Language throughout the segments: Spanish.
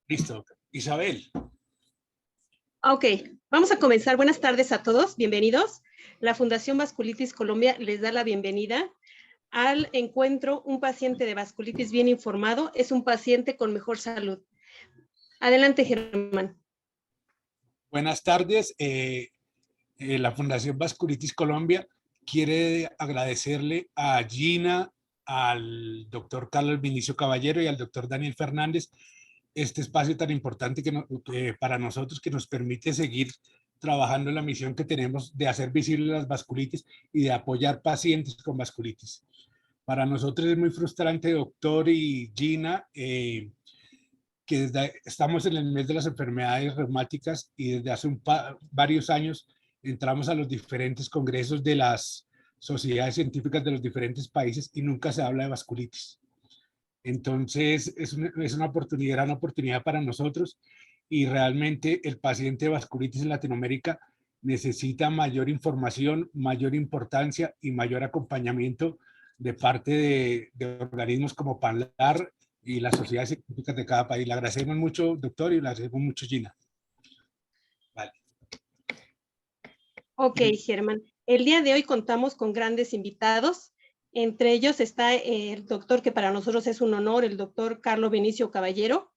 Listo. Isabel. Ok, vamos a comenzar. Buenas tardes a todos, bienvenidos. La Fundación Vasculitis Colombia les da la bienvenida al encuentro Un paciente de vasculitis bien informado es un paciente con mejor salud. Adelante, Germán. Buenas tardes. La Fundación Vasculitis Colombia quiere agradecerle a Gina, al doctor Carlos Vinicio Caballero y al doctor Daniel Fernández este espacio tan importante para nosotros, que nos permite seguir trabajando en la misión que tenemos de hacer visibles las vasculitis y de apoyar pacientes con vasculitis. Para nosotros es muy frustrante, doctor y Gina, que estamos en el mes de las enfermedades reumáticas y desde hace varios años entramos a los diferentes congresos de las sociedades científicas de los diferentes países y nunca se habla de vasculitis. Entonces es una oportunidad, gran oportunidad para nosotros, y realmente el paciente de vasculitis en Latinoamérica necesita mayor información, mayor importancia y mayor acompañamiento de parte de organismos como PANLAR y las sociedades científicas de cada país. Le agradecemos mucho, doctor, y le agradecemos mucho, Gina. Vale. Ok, Germán. El día de hoy contamos con grandes invitados. Entre ellos está el doctor, que para nosotros es un honor, el doctor Carlos Vinicio Caballero,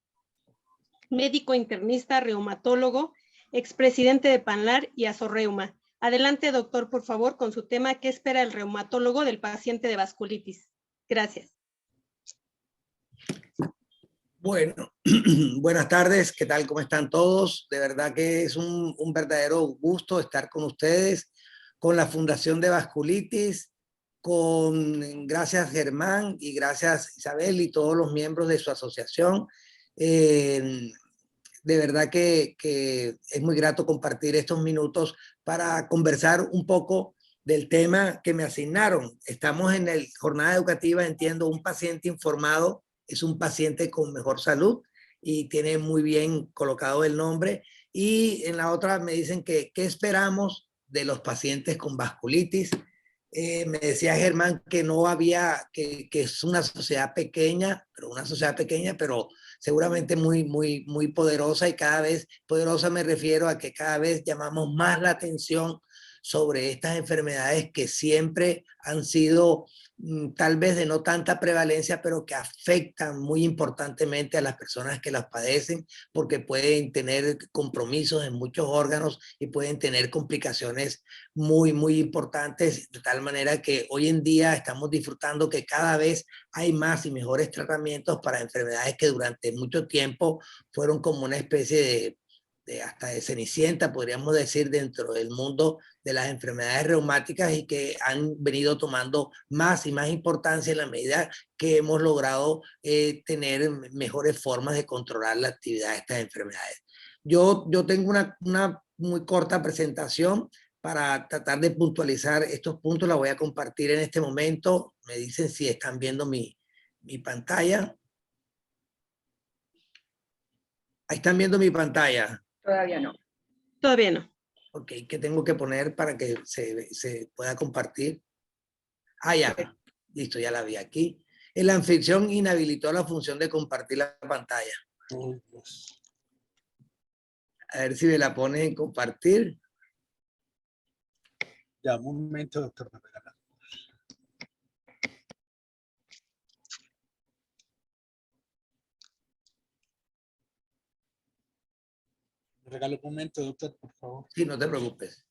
médico internista, reumatólogo, expresidente de PANLAR y Azorreuma. Adelante, doctor, por favor, con su tema, ¿qué espera el reumatólogo del paciente de vasculitis? Gracias. Bueno, buenas tardes, ¿qué tal? ¿Cómo están todos? De verdad que es un verdadero gusto estar con ustedes, con la Fundación de Vasculitis, gracias Germán y gracias Isabel y todos los miembros de su asociación. De verdad que es muy grato compartir estos minutos para conversar un poco del tema que me asignaron. Estamos en la jornada educativa, entiendo, un paciente informado es un paciente con mejor salud, y tiene muy bien colocado el nombre. Y en la otra me dicen que ¿qué esperamos de los pacientes con vasculitis? Me decía Germán que no había, que es una sociedad pequeña, pero seguramente muy poderosa, y cada vez poderosa me refiero a que cada vez llamamos más la atención sobre estas enfermedades que siempre han sido tal vez de no tanta prevalencia, pero que afectan muy importantemente a las personas que las padecen, porque pueden tener compromisos en muchos órganos y pueden tener complicaciones muy importantes, de tal manera que hoy en día estamos disfrutando que cada vez hay más y mejores tratamientos para enfermedades que durante mucho tiempo fueron como una especie hasta de cenicienta, podríamos decir, dentro del mundo de las enfermedades reumáticas, y que han venido tomando más y más importancia en la medida que hemos logrado tener mejores formas de controlar la actividad de estas enfermedades. Yo tengo una muy corta presentación para tratar de puntualizar estos puntos. La voy a compartir en este momento. Me dicen si están viendo mi pantalla. Ahí están viendo mi pantalla. Todavía no. Todavía no. Ok, ¿qué tengo que poner para que se pueda compartir? Ah, ya. Listo, ya la vi aquí. El anfitrión inhabilitó la función de compartir la pantalla. A ver si me la pone en compartir. Ya, un momento, doctor. Me regala un momento, doctor, por favor. Sí, no te preocupes.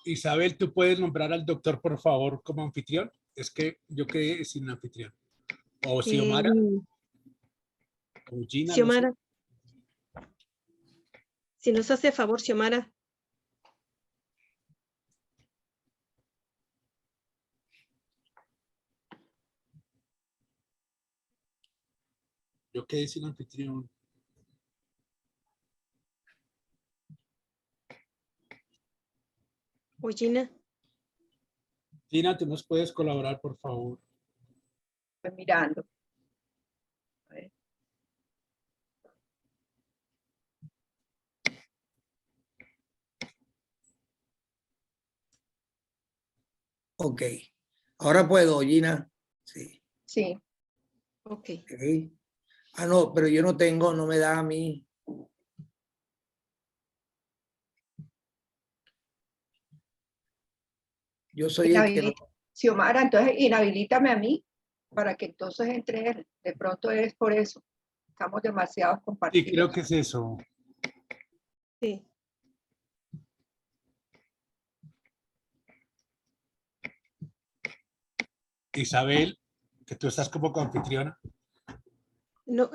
Isabel, ¿tú puedes nombrar al doctor, por favor, como anfitrión? Es que yo quedé sin anfitrión. O Xiomara. O Gina, Xiomara. no sé. Si nos hace favor, Xiomara. Yo quedé sin anfitrión. O Gina. Gina, ¿tú nos puedes colaborar, por favor? Estoy mirando. A ver. Ok. Ahora puedo, Gina. Sí. Sí. Ok. Okay. Ah, no, pero yo no tengo, no me da a mí. Yo soy el que no. Xiomara, entonces inhabilítame a mí para que entonces entre él. De pronto es por eso. Estamos demasiado Sí, compartidos. creo que es eso. Sí. Isabel, que tú estás como anfitriona. No,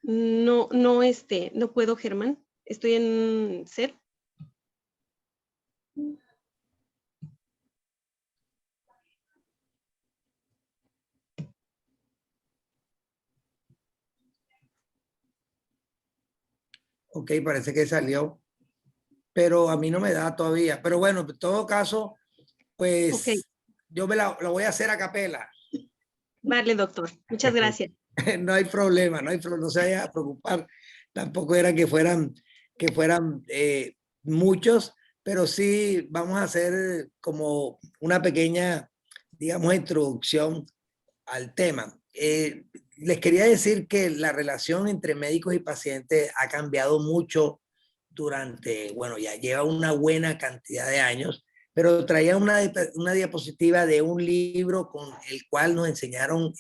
no puedo, Germán. Estoy en ser. Ok, parece que salió, pero a mí no me da todavía. Pero bueno, en todo caso, pues Ok, yo lo voy a hacer a capela. vale, doctor. Muchas gracias. No hay problema, no hay problema, no se vaya a preocupar. Tampoco era que fueran muchos, pero sí vamos a hacer como una pequeña, digamos, introducción al tema. Les quería decir que la relación entre médicos y pacientes ha cambiado mucho durante, bueno, ya lleva una buena cantidad de años, pero traía una diapositiva de un libro con el cual nos enseñaron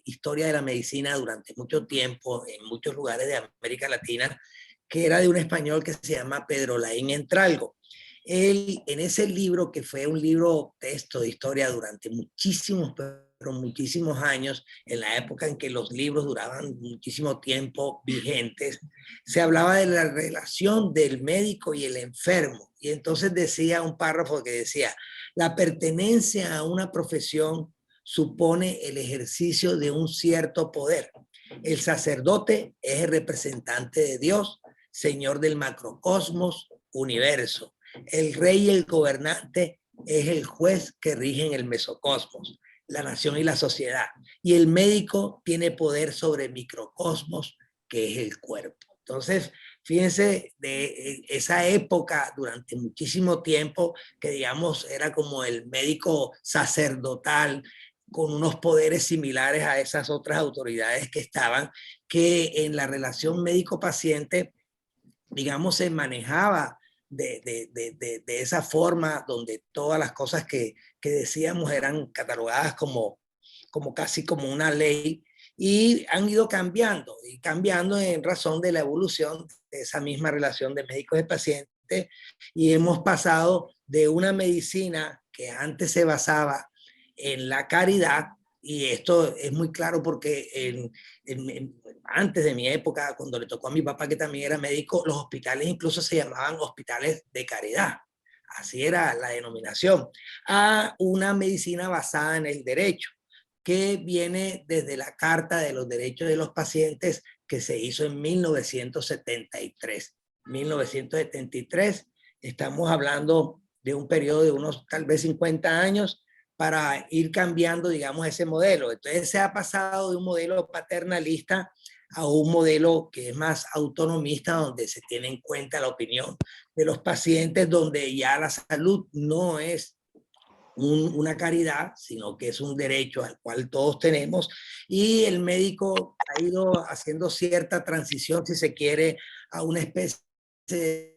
historia de la medicina durante mucho tiempo en muchos lugares de América Latina, que era de un español que se llama Pedro Laín Entralgo. Él, en ese libro, que fue un libro texto de historia durante muchísimos, pero muchísimos años, en la época en que los libros duraban muchísimo tiempo vigentes, se hablaba de la relación del médico y el enfermo. Y entonces decía un párrafo que decía, la pertenencia a una profesión supone el ejercicio de un cierto poder. El sacerdote es el representante de Dios, señor del macrocosmos, universo. El rey y el gobernante es el juez que rige en el mesocosmos, la nación y la sociedad. Y el médico tiene poder sobre el microcosmos, que es el cuerpo. Entonces, fíjense de esa época durante muchísimo tiempo que, digamos, era como el médico sacerdotal con unos poderes similares a esas otras autoridades que estaban, que en la relación médico-paciente, digamos, se manejaba de esa forma donde todas las cosas que decíamos eran catalogadas como casi como una ley y han ido cambiando y cambiando en razón de la evolución de esa misma relación de médicos y pacientes y hemos pasado de una medicina que antes se basaba en la caridad y esto es muy claro porque antes de mi época, cuando le tocó a mi papá, que también era médico, los hospitales incluso se llamaban hospitales de caridad. Así era la denominación. A una medicina basada en el derecho, que viene desde la Carta de los Derechos de los Pacientes que se hizo en 1973. 1973, estamos hablando de un periodo de unos tal vez 50 años para ir cambiando, digamos, ese modelo. Entonces se ha pasado de un modelo paternalista a un modelo que es más autonomista, donde se tiene en cuenta la opinión de los pacientes, donde ya la salud no es una caridad, sino que es un derecho al cual todos tenemos, y el médico ha ido haciendo cierta transición, si se quiere, a una especie de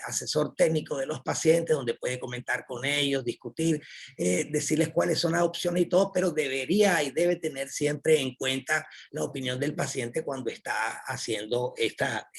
asesor técnico de los pacientes, donde puede comentar con ellos, discutir, decirles cuáles son las opciones y todo, pero debería y debe tener siempre en cuenta la opinión del paciente cuando está haciendo esta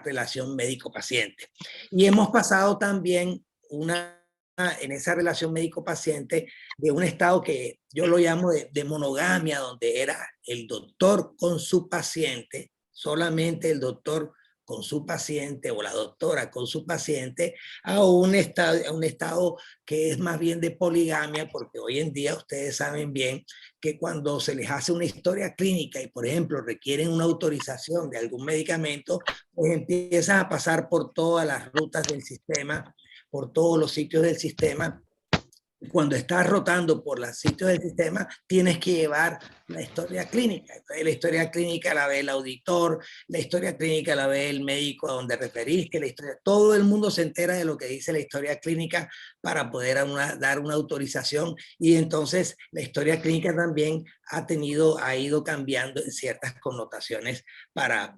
relación médico-paciente. Y hemos pasado también en esa relación médico-paciente de un estado que yo lo llamo de monogamia, donde era el doctor con su paciente, solamente el doctor con su paciente o la doctora con su paciente, a un estado que es más bien de poligamia, porque hoy en día ustedes saben bien que cuando se les hace una historia clínica y, por ejemplo, requieren una autorización de algún medicamento, pues empiezan a pasar por todas las rutas del sistema, por todos los sitios del sistema, cuando estás rotando por los sitios del sistema, tienes que llevar la historia clínica. Entonces, la historia clínica la ve el auditor, la historia clínica la ve el médico a donde referiste, la historia, todo el mundo se entera de lo que dice la historia clínica para poder dar una autorización, y entonces la historia clínica también ha ido cambiando en ciertas connotaciones para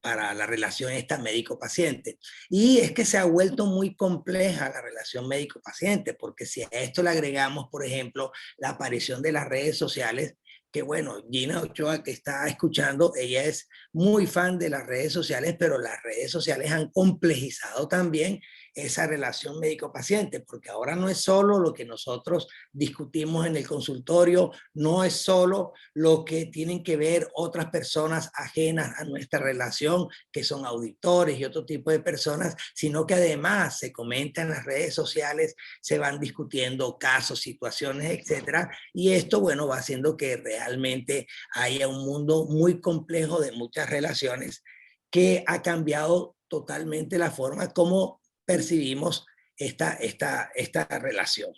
la relación esta médico-paciente. Y es que se ha vuelto muy compleja la relación médico-paciente, porque si a esto le agregamos, por ejemplo, la aparición de las redes sociales, que bueno, Gina Ochoa, que está escuchando, ella es muy fan de las redes sociales, pero las redes sociales han complejizado también esa relación médico-paciente, porque ahora no es solo lo que nosotros discutimos en el consultorio, no es solo lo que tienen que ver otras personas ajenas a nuestra relación, que son auditores y otro tipo de personas, sino que además se comenta en las redes sociales, se van discutiendo casos, situaciones, etcétera, y esto, bueno, va haciendo que realmente haya un mundo muy complejo de muchas relaciones que ha cambiado totalmente la forma como percibimos esta relación.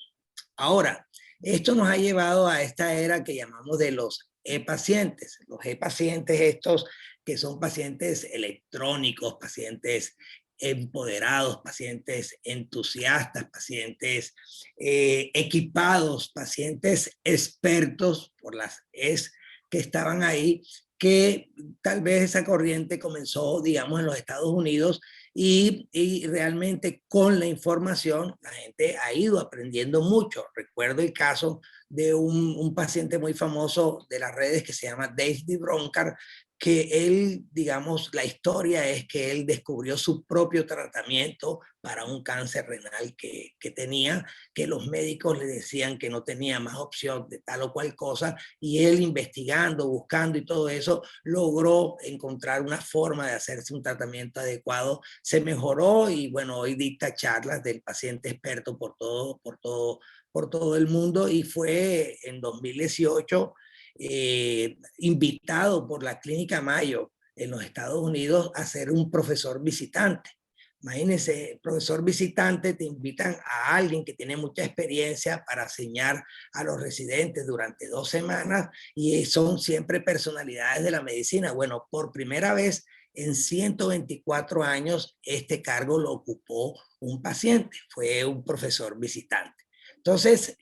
Ahora, esto nos ha llevado a esta era que llamamos de los e-pacientes. Los e-pacientes estos que son pacientes electrónicos, pacientes empoderados, pacientes entusiastas, pacientes equipados, pacientes expertos por las ES que estaban ahí, que tal vez esa corriente comenzó, digamos, en los Estados Unidos, y realmente con la información la gente ha ido aprendiendo mucho. Recuerdo el caso de un paciente muy famoso de las redes que se llama Dave DeBroncar, que él, digamos, la historia es que él descubrió su propio tratamiento para un cáncer renal que tenía, que los médicos le decían que no tenía más opción de tal o cual cosa, y él investigando, buscando y todo eso, logró encontrar una forma de hacerse un tratamiento adecuado, se mejoró, y bueno, hoy dicta charlas del paciente experto por todo el mundo, y fue en 2018 invitado por la Clínica Mayo en los Estados Unidos a ser un profesor visitante. Imagínense, profesor visitante, te invitan a alguien que tiene mucha experiencia para enseñar a los residentes durante 2 semanas, y son siempre personalidades de la medicina. Bueno, por primera vez en 124 años este cargo lo ocupó un paciente, fue un profesor visitante. Entonces,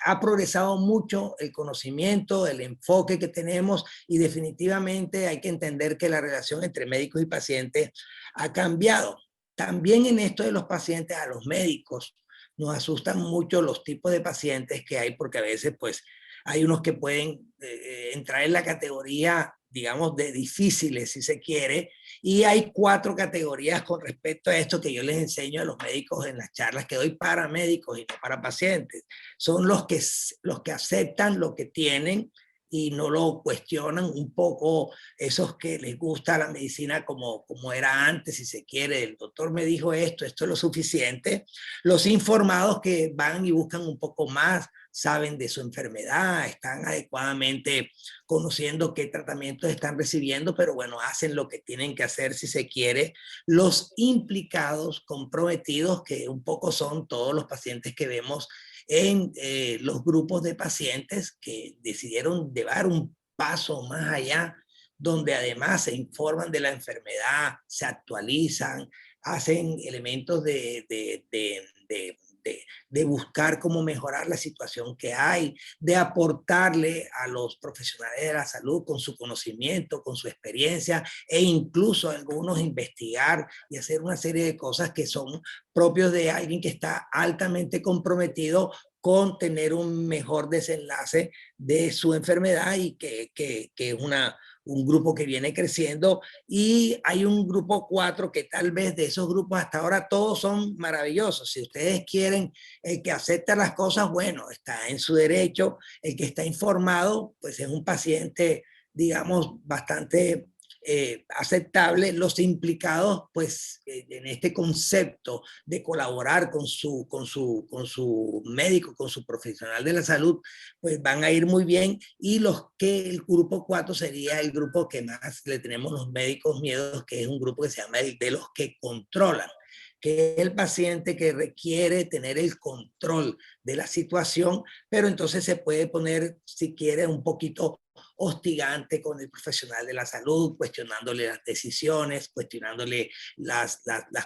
ha progresado mucho el conocimiento, el enfoque que tenemos, y definitivamente hay que entender que la relación entre médicos y pacientes ha cambiado. También en esto de los pacientes, a los médicos nos asustan mucho los tipos de pacientes que hay, porque a veces pues hay unos que pueden entrar en la categoría, digamos, de difíciles, si se quiere, y hay 4 categorías con respecto a esto que yo les enseño a los médicos en las charlas que doy para médicos y no para pacientes. Son los que aceptan lo que tienen y no lo cuestionan un poco, esos que les gusta la medicina como era antes, si se quiere, el doctor me dijo esto es lo suficiente. Los informados que van y buscan un poco más, saben de su enfermedad, están adecuadamente conociendo qué tratamientos están recibiendo, pero bueno, hacen lo que tienen que hacer si se quiere. Los implicados, comprometidos, que un poco son todos los pacientes que vemos en los grupos de pacientes que decidieron llevar un paso más allá, donde además se informan de la enfermedad, se actualizan, hacen elementos de buscar cómo mejorar la situación que hay, de aportarle a los profesionales de la salud con su conocimiento, con su experiencia, e incluso algunos investigar y hacer una serie de cosas que son propios de alguien que está altamente comprometido con tener un mejor desenlace de su enfermedad, y que es un grupo que viene creciendo. Y hay un grupo 4 que tal vez de esos grupos hasta ahora todos son maravillosos. Si ustedes quieren el que acepta las cosas, bueno, está en su derecho. El que está informado, pues es un paciente, digamos, bastante aceptable. Los implicados, pues en este concepto de colaborar con su médico, con su profesional de la salud, pues van a ir muy bien. Y el grupo 4 sería el grupo que más le tenemos los médicos miedos, que es un grupo que se llama el de los que controlan. que es el paciente que requiere tener el control de la situación, pero entonces se puede poner, si quiere, un poquito hostigante con el profesional de la salud, cuestionándole las decisiones, cuestionándole las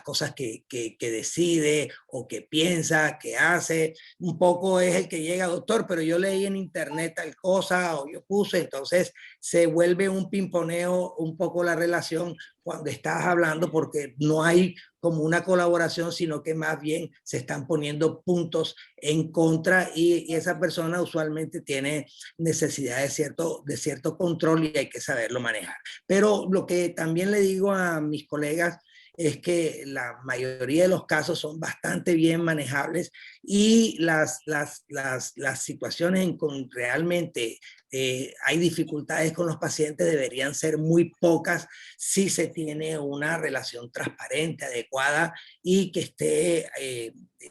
cosas que decide o que piensa, que hace. Un poco es el que llega, doctor, pero yo leí en internet tal cosa o yo puse, entonces se vuelve un pimponeo un poco la relación cuando estás hablando, porque no hay como una colaboración, sino que más bien se están poniendo puntos en contra y esa persona usualmente tiene necesidad de cierto control y hay que saberlo manejar. Pero lo que también le digo a mis colegas es que la mayoría de los casos son bastante bien manejables y las situaciones en que realmente hay dificultades con los pacientes deberían ser muy pocas si se tiene una relación transparente, adecuada y que esté,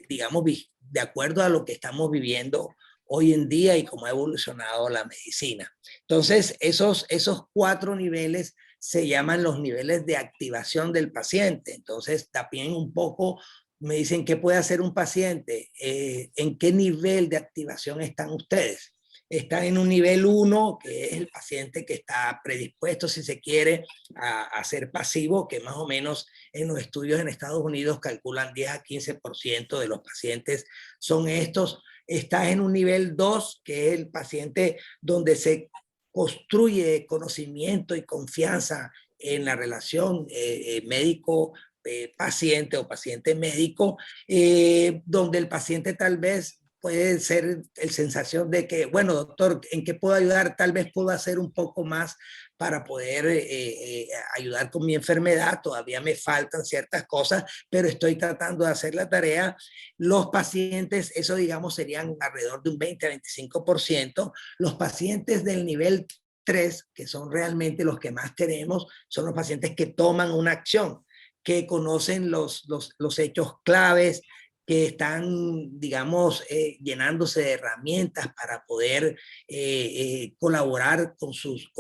digamos, de acuerdo a lo que estamos viviendo hoy en día y cómo ha evolucionado la medicina. Entonces, esos 4 niveles se llaman los niveles de activación del paciente. Entonces, también un poco me dicen qué puede hacer un paciente, en qué nivel de activación están ustedes. Están en un nivel 1, que es el paciente que está predispuesto, si se quiere, a ser pasivo, que más o menos en los estudios en Estados Unidos calculan 10 a 15% de los pacientes son estos. Estás en un nivel 2, que es el paciente donde se construye conocimiento y confianza en la relación médico-paciente o paciente-médico, donde el paciente tal vez puede ser la sensación de que, bueno, doctor, ¿en qué puedo ayudar? Tal vez puedo hacer un poco más para poder ayudar con mi enfermedad. Todavía me faltan ciertas cosas, pero estoy tratando de hacer la tarea. Los pacientes, eso digamos serían alrededor de un 20 a 25%. Los pacientes del nivel 3, que son realmente los que más tenemos, son los pacientes que toman una acción, que conocen los hechos claves, que están, digamos, llenándose de herramientas para poder colaborar con sus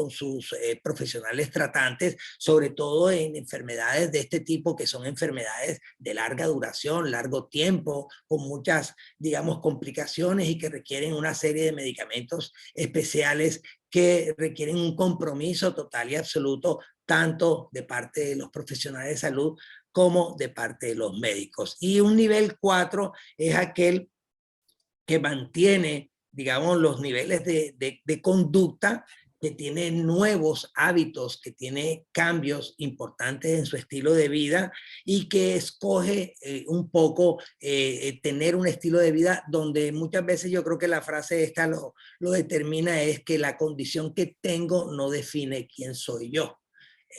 profesionales tratantes, sobre todo en enfermedades de este tipo, que son enfermedades de larga duración, largo tiempo, con muchas, digamos, complicaciones y que requieren una serie de medicamentos especiales que requieren un compromiso total y absoluto, tanto de parte de los profesionales de salud como de parte de los médicos. Y un nivel 4 es aquel que mantiene, digamos, los niveles de conducta, que tiene nuevos hábitos, que tiene cambios importantes en su estilo de vida y que escoge un poco tener un estilo de vida donde muchas veces yo creo que la frase esta lo determina, es que la condición que tengo no define quién soy yo.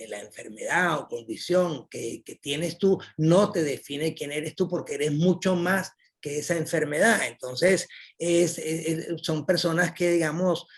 La enfermedad o condición que tienes tú no te define quién eres tú, porque eres mucho más que esa enfermedad. Entonces, son personas que, digamos,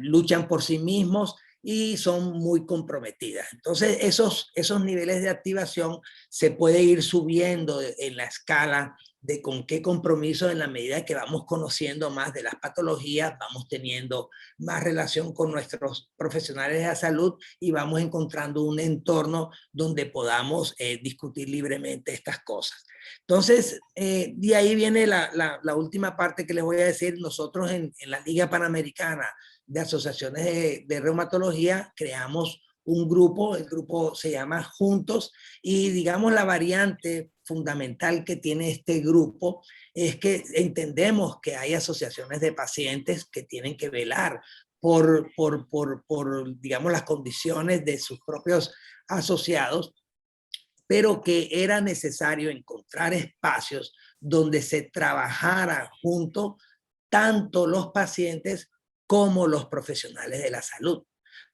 luchan por sí mismos y son muy comprometidas. Entonces, esos niveles de activación se puede ir subiendo en la escala de con qué compromiso, en la medida que vamos conociendo más de las patologías, vamos teniendo más relación con nuestros profesionales de la salud y vamos encontrando un entorno donde podamos discutir libremente estas cosas. Entonces, de ahí viene la última parte que les voy a decir. Nosotros en la Liga Panamericana de Asociaciones de Reumatología creamos un grupo, el grupo se llama Juntos, y digamos la variante fundamental que tiene este grupo es que entendemos que hay asociaciones de pacientes que tienen que velar por digamos, las condiciones de sus propios asociados, pero que era necesario encontrar espacios donde se trabajara junto tanto los pacientes como los profesionales de la salud,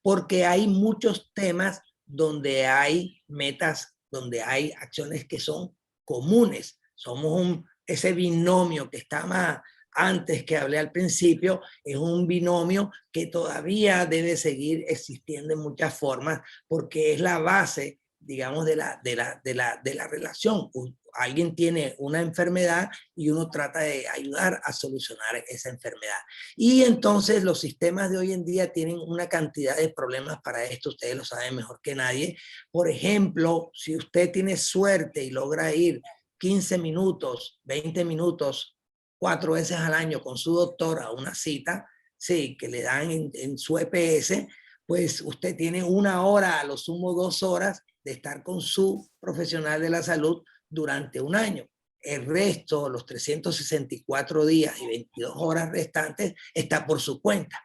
porque hay muchos temas donde hay metas, donde hay acciones que son comunes. Somos ese binomio que estaba antes, que hablé al principio, es un binomio que todavía debe seguir existiendo en muchas formas, porque es la base, digamos, de la relación. alguien tiene una enfermedad y uno trata de ayudar a solucionar esa enfermedad. Y entonces los sistemas de hoy en día tienen una cantidad de problemas para esto, ustedes lo saben mejor que nadie. Por ejemplo, si usted tiene suerte y logra ir 15 minutos, 20 minutos, 4 veces al año con su doctor a una cita, sí, que le dan en su EPS, pues usted tiene 1 hora, a lo sumo 2 horas, de estar con su profesional de la salud durante un año. El resto, los 364 días y 22 horas restantes, está por su cuenta.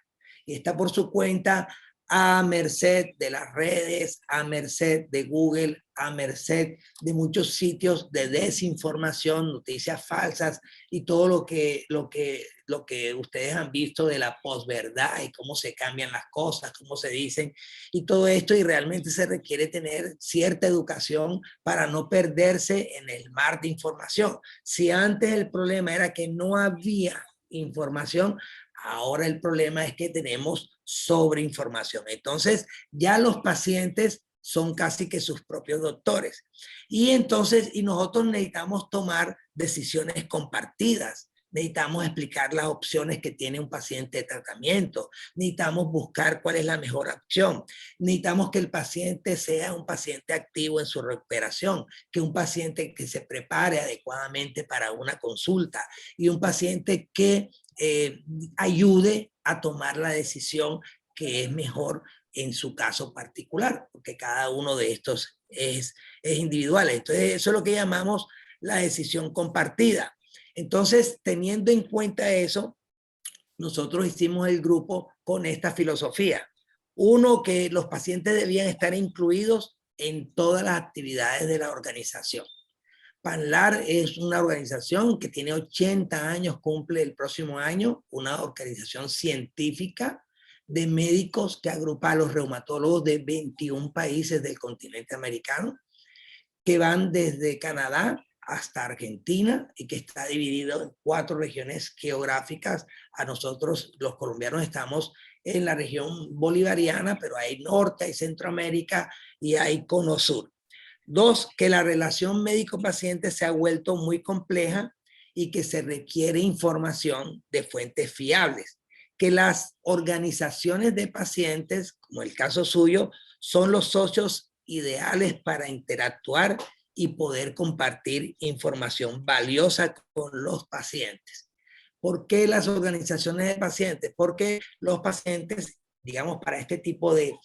Y está por su cuenta a merced de las redes, a merced de Google, a merced de muchos sitios de desinformación, noticias falsas y todo lo que ustedes han visto de la posverdad y cómo se cambian las cosas, cómo se dicen y todo esto, y realmente se requiere tener cierta educación para no perderse en el mar de información. Si antes el problema era que no había información, ahora el problema es que tenemos sobreinformación. Entonces ya los pacientes son casi que sus propios doctores. Y entonces, y nosotros necesitamos tomar decisiones compartidas. Necesitamos explicar las opciones que tiene un paciente de tratamiento. Necesitamos buscar cuál es la mejor opción. Necesitamos que el paciente sea un paciente activo en su recuperación, que un paciente que se prepare adecuadamente para una consulta y un paciente que ayude a tomar la decisión que es mejor en su caso particular, porque cada uno de estos es individual. Entonces, eso es lo que llamamos la decisión compartida. Entonces, teniendo en cuenta eso, nosotros hicimos el grupo con esta filosofía. Uno, que los pacientes debían estar incluidos en todas las actividades de la organización. PANLAR es una organización que tiene 80 años, cumple el próximo año, una organización científica de médicos que agrupa a los reumatólogos de 21 países del continente americano, que van desde Canadá hasta Argentina y que está dividido en 4 regiones geográficas. A nosotros, los colombianos, estamos en la región bolivariana, pero hay norte, hay Centroamérica y hay cono sur. 2, que la relación médico-paciente se ha vuelto muy compleja y que se requiere información de fuentes fiables. Que las organizaciones de pacientes, como el caso suyo, son los socios ideales para interactuar y poder compartir información valiosa con los pacientes. ¿Por qué las organizaciones de pacientes? Porque los pacientes, digamos, para este tipo de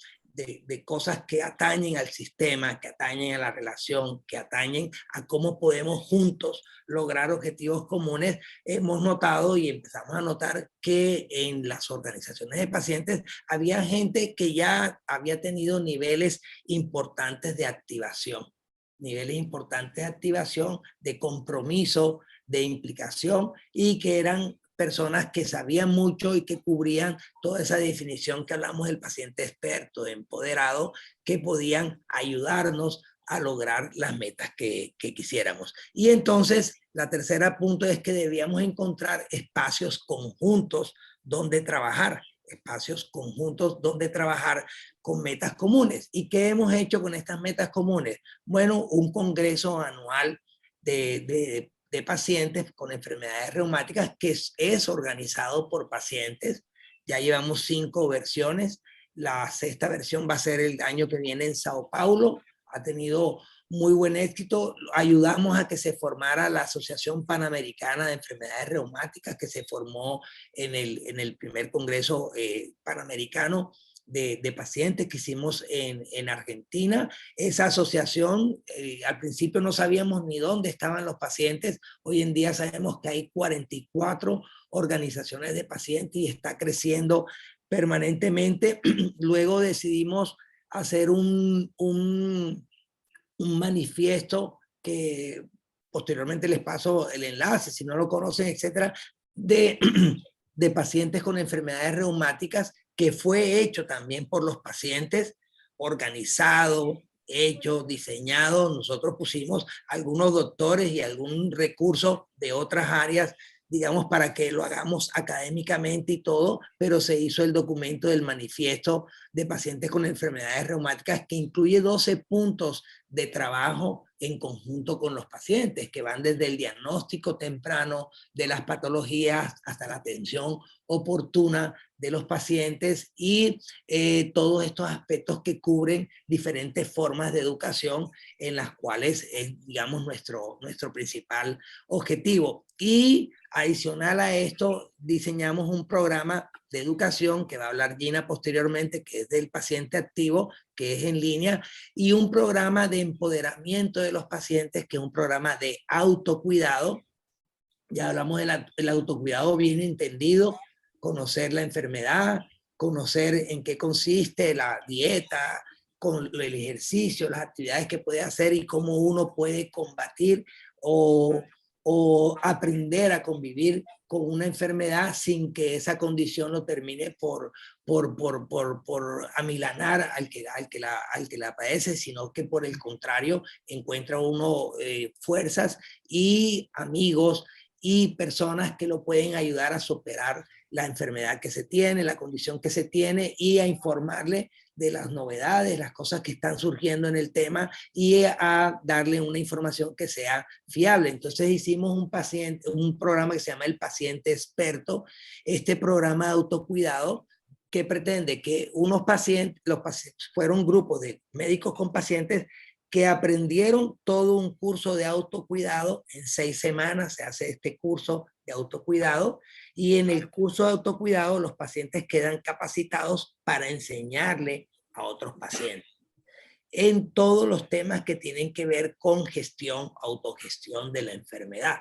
cosas que atañen al sistema, que atañen a la relación, que atañen a cómo podemos juntos lograr objetivos comunes, hemos notado y empezamos a notar que en las organizaciones de pacientes había gente que ya había tenido niveles importantes de activación, de compromiso, de implicación, y que eran personas que sabían mucho y que cubrían toda esa definición que hablamos del paciente experto, empoderado, que podían ayudarnos a lograr las metas que quisiéramos. Y entonces, la tercera punto es que debíamos encontrar espacios conjuntos donde trabajar, con metas comunes. ¿Y qué hemos hecho con estas metas comunes? Bueno, un congreso anual de pacientes con enfermedades reumáticas que es organizado por pacientes. Ya llevamos 5 versiones. La 6ª versión va a ser el año que viene en Sao Paulo. Ha tenido muy buen éxito. Ayudamos a que se formara la Asociación Panamericana de Enfermedades Reumáticas, que se formó en el primer Congreso Panamericano de pacientes que hicimos en Argentina. Esa asociación, al principio no sabíamos ni dónde estaban los pacientes. Hoy en día sabemos que hay 44 organizaciones de pacientes y está creciendo permanentemente. Luego decidimos hacer un manifiesto que posteriormente les paso el enlace, si no lo conocen, etcétera, de pacientes con enfermedades reumáticas, que fue hecho también por los pacientes, organizado, hecho, diseñado. Nosotros pusimos algunos doctores y algún recurso de otras áreas, digamos, para que lo hagamos académicamente y todo, pero se hizo el documento del manifiesto de pacientes con enfermedades reumáticas, que incluye 12 puntos de trabajo en conjunto con los pacientes, que van desde el diagnóstico temprano de las patologías hasta la atención oportuna de los pacientes y todos estos aspectos que cubren diferentes formas de educación en las cuales es, digamos, nuestro principal objetivo. Y adicional a esto, diseñamos un programa de educación que va a hablar Gina posteriormente, que es del paciente activo, que es en línea, y un programa de empoderamiento de los pacientes, que es un programa de autocuidado. Ya hablamos del autocuidado bien entendido, conocer la enfermedad, conocer en qué consiste la dieta, con el ejercicio, las actividades que puede hacer y cómo uno puede combatir o aprender a convivir con una enfermedad sin que esa condición lo termine por amilanar al que la padece, sino que por el contrario encuentra uno fuerzas y amigos y personas que lo pueden ayudar a superar la enfermedad que se tiene, la condición que se tiene y a informarle de las novedades, las cosas que están surgiendo en el tema y a darle una información que sea fiable. Entonces hicimos un programa que se llama El Paciente Experto, este programa de autocuidado que pretende que los pacientes fueron un grupo de médicos con pacientes que aprendieron todo un curso de autocuidado. En 6 semanas se hace este curso de autocuidado y en el curso de autocuidado los pacientes quedan capacitados para enseñarle a otros pacientes en todos los temas que tienen que ver con gestión, autogestión de la enfermedad.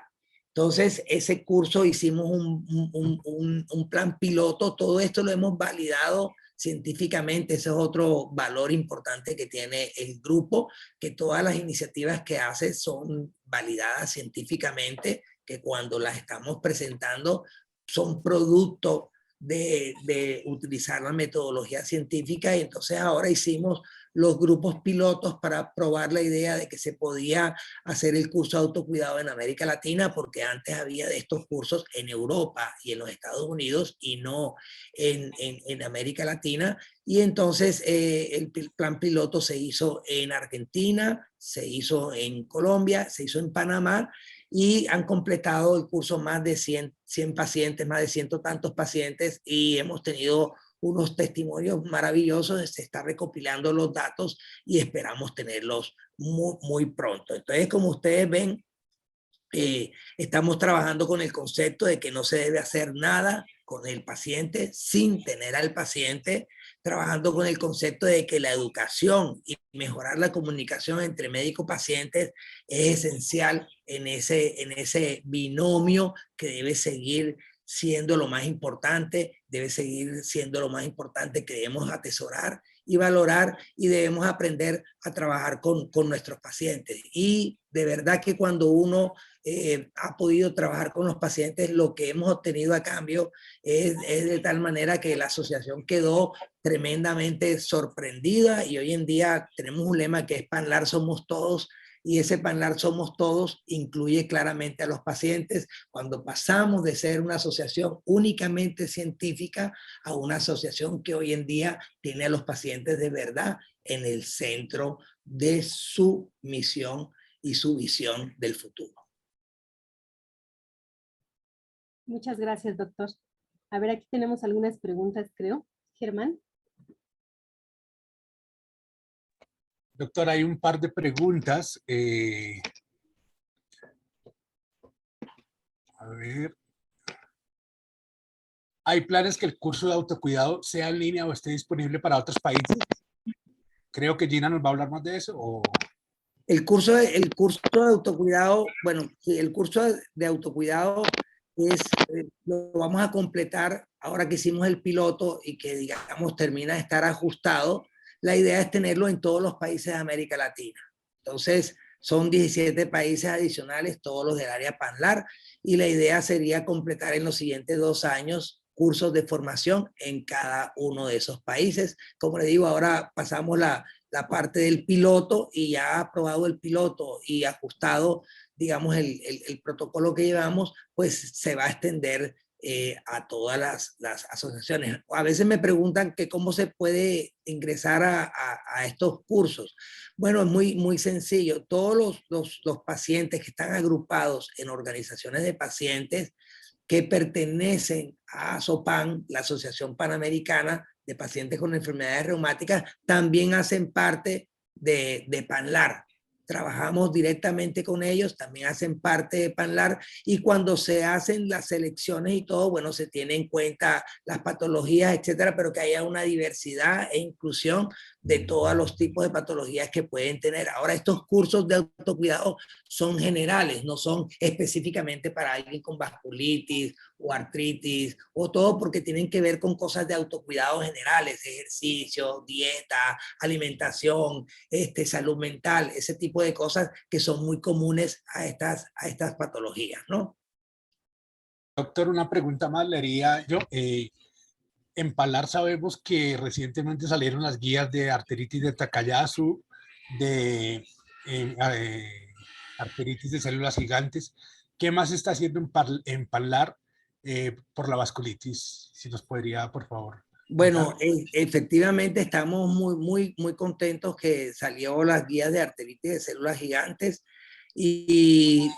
Entonces, ese curso hicimos un plan piloto, todo esto lo hemos validado científicamente, ese es otro valor importante que tiene el grupo, que todas las iniciativas que hace son validadas científicamente, que cuando las estamos presentando son producto de utilizar la metodología científica y entonces ahora hicimos los grupos pilotos para probar la idea de que se podía hacer el curso de autocuidado en América Latina, porque antes había de estos cursos en Europa y en los Estados Unidos y no en América Latina. Y entonces el plan piloto se hizo en Argentina, se hizo en Colombia, se hizo en Panamá y han completado el curso más de 100 pacientes, más de 100 tantos pacientes y hemos tenido unos testimonios maravillosos, se está recopilando los datos y esperamos tenerlos muy, muy pronto. Entonces, como ustedes ven, estamos trabajando con el concepto de que no se debe hacer nada con el paciente sin tener al paciente, trabajando con el concepto de que la educación y mejorar la comunicación entre médicos-pacientes es esencial en ese binomio que debe seguir siendo lo más importante, debe seguir siendo lo más importante que debemos atesorar y valorar y debemos aprender a trabajar con nuestros pacientes. Y de verdad que cuando uno ha podido trabajar con los pacientes, lo que hemos obtenido a cambio es de tal manera que la asociación quedó tremendamente sorprendida y hoy en día tenemos un lema que es PANLAR somos todos, y ese PANLAR somos todos incluye claramente a los pacientes. Cuando pasamos de ser una asociación únicamente científica a una asociación que hoy en día tiene a los pacientes de verdad en el centro de su misión y su visión del futuro. Muchas gracias, doctor. A ver, aquí tenemos algunas preguntas, creo. Germán. Doctor, hay un par de preguntas. A ver. ¿Hay planes que el curso de autocuidado sea en línea o esté disponible para otros países? Creo que Gina nos va a hablar más de eso. ¿O? El curso de autocuidado, bueno, el curso de autocuidado lo vamos a completar ahora que hicimos el piloto y que, digamos, termina de estar ajustado. La idea es tenerlo en todos los países de América Latina. Entonces, son 17 países adicionales, todos los del área PANLAR, y la idea sería completar en los siguientes 2 años cursos de formación en cada uno de esos países. Como les digo, ahora pasamos la parte del piloto y ya aprobado el piloto y ajustado, digamos, el protocolo que llevamos, pues se va a extender a todas las asociaciones. A veces me preguntan que cómo se puede ingresar a estos cursos. Bueno, es muy sencillo. Todos los pacientes que están agrupados en organizaciones de pacientes que pertenecen a ASOPAN, la Asociación Panamericana de Pacientes con Enfermedades Reumáticas, también hacen parte de PANLAR. Trabajamos directamente con ellos, también hacen parte de PANLAR, y cuando se hacen las selecciones y todo, bueno, se tiene en cuenta las patologías, etcétera, pero que haya una diversidad e inclusión de todos los tipos de patologías que pueden tener. Ahora, estos cursos de autocuidado son generales, no son específicamente para alguien con vasculitis o artritis o todo, porque tienen que ver con cosas de autocuidado generales, ejercicio, dieta, alimentación, salud mental, ese tipo de cosas que son muy comunes a estas patologías, ¿no? Doctor, una pregunta más le haría yo. En PANLAR sabemos que recientemente salieron las guías de arteritis de Takayasu, de arteritis de células gigantes. ¿Qué más está haciendo en PANLAR por la vasculitis? Si nos podría, por favor. Bueno, efectivamente estamos muy contentos que salió las guías de arteritis de células gigantes y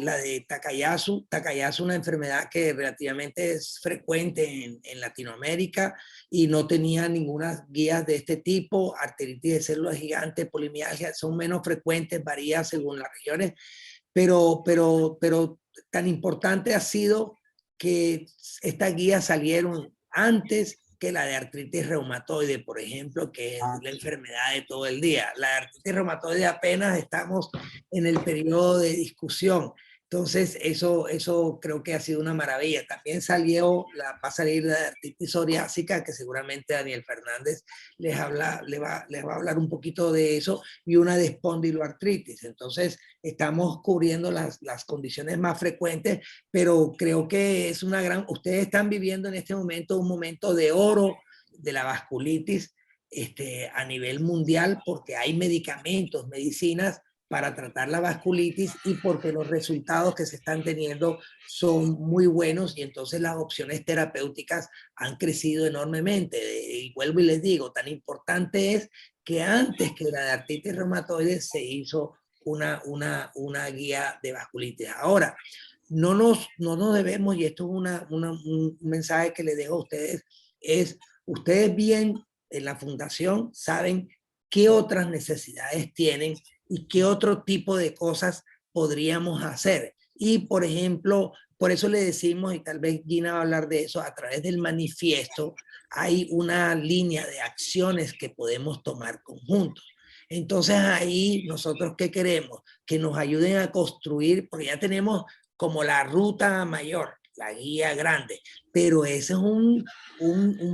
la de Takayasu. Takayasu es una enfermedad que relativamente es frecuente en Latinoamérica y no tenía ninguna guía de este tipo. Arteritis de células gigantes, polimialgia, son menos frecuentes, varía según las regiones, pero tan importante ha sido que estas guías salieron antes que la de artritis reumatoide, por ejemplo, que es la enfermedad de todo el día. La de artritis reumatoide apenas estamos en el periodo de discusión. Entonces, eso creo que ha sido una maravilla. También va a salir la de artritis psoriásica, que seguramente Daniel Fernández les va a hablar un poquito de eso, y una de espondiloartritis. Entonces, estamos cubriendo las condiciones más frecuentes, pero creo que es ustedes están viviendo en este momento un momento de oro de la vasculitis a nivel mundial, porque hay medicamentos, medicinas para tratar la vasculitis y porque los resultados que se están teniendo son muy buenos, y entonces las opciones terapéuticas han crecido enormemente. Y vuelvo y les digo, tan importante es que antes que la de artritis reumatoide se hizo una guía de vasculitis. Ahora, no nos debemos, y esto es un mensaje que les dejo a ustedes, es ustedes bien en la fundación saben qué otras necesidades tienen y qué otro tipo de cosas podríamos hacer. Y, por ejemplo, por eso le decimos, y tal vez Gina va a hablar de eso, a través del manifiesto hay una línea de acciones que podemos tomar conjuntos. Entonces ahí nosotros, ¿qué queremos? Que nos ayuden a construir, porque ya tenemos como la ruta mayor, la guía grande, pero ese es un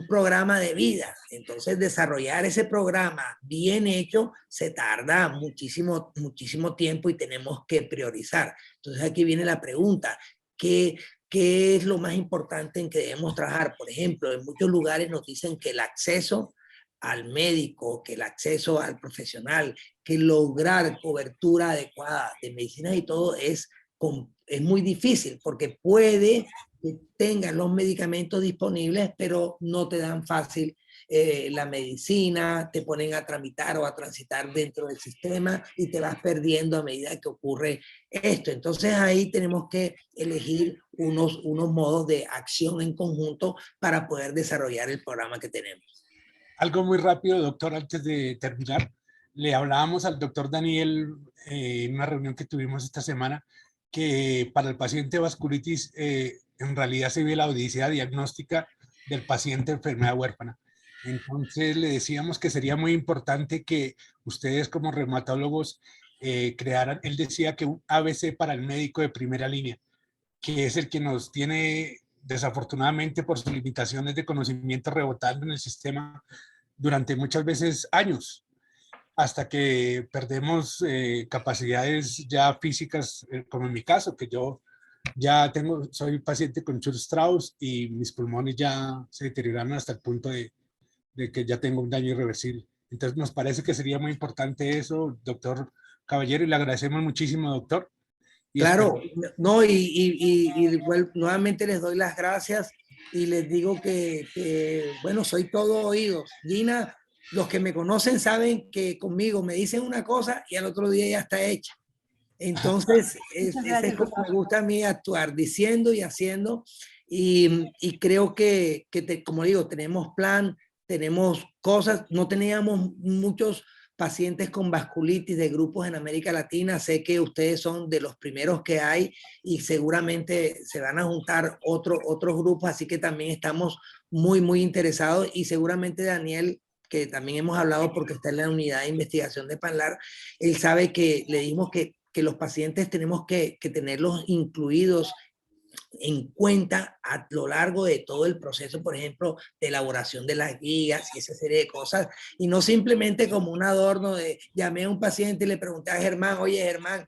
programa de vida. Entonces, desarrollar ese programa bien hecho se tarda muchísimo tiempo y tenemos que priorizar. Entonces, aquí viene la pregunta, ¿qué es lo más importante en que debemos trabajar? Por ejemplo, en muchos lugares nos dicen que el acceso al médico, que el acceso al profesional, que lograr cobertura adecuada de medicinas y todo es muy difícil, porque puede que tengan los medicamentos disponibles, pero no te dan fácil la medicina, te ponen a tramitar o a transitar dentro del sistema y te vas perdiendo a medida que ocurre esto. Entonces ahí tenemos que elegir unos modos de acción en conjunto para poder desarrollar el programa que tenemos. Algo muy rápido, doctor, antes de terminar. Le hablábamos al doctor Daniel en una reunión que tuvimos esta semana, que para el paciente vasculitis en realidad se ve la odisea diagnóstica del paciente enfermedad huérfana. Entonces le decíamos que sería muy importante que ustedes como reumatólogos crearan, él decía que un ABC para el médico de primera línea, que es el que nos tiene desafortunadamente por sus limitaciones de conocimiento rebotando en el sistema durante muchas veces años, hasta que perdemos capacidades ya físicas, como en mi caso, que yo ya soy paciente con Church-Strauss y mis pulmones ya se deterioraron hasta el punto de que ya tengo un daño irreversible. Entonces nos parece que sería muy importante eso, doctor Caballero, y le agradecemos muchísimo, doctor. Y Claro, no, nuevamente les doy las gracias y les digo bueno, soy todo oídos. Gina, los que me conocen saben que conmigo me dicen una cosa y al otro día ya está hecha. Entonces, Muchas ese es gracias, como doctor. me gusta a mí actuar, diciendo y haciendo. Y creo como digo, tenemos plan, tenemos cosas, no teníamos muchos pacientes con vasculitis de grupos en América Latina. Sé que ustedes son de los primeros que hay y seguramente se van a juntar otros grupos, así que también estamos muy interesados y seguramente Daniel, que también hemos hablado porque está en la unidad de investigación de PANLAR, él sabe que le dimos que los pacientes tenemos que tenerlos incluidos en cuenta a lo largo de todo el proceso, por ejemplo, de elaboración de las guías y esa serie de cosas, y no simplemente como un adorno de llamé a un paciente y le pregunté a Germán, oye Germán,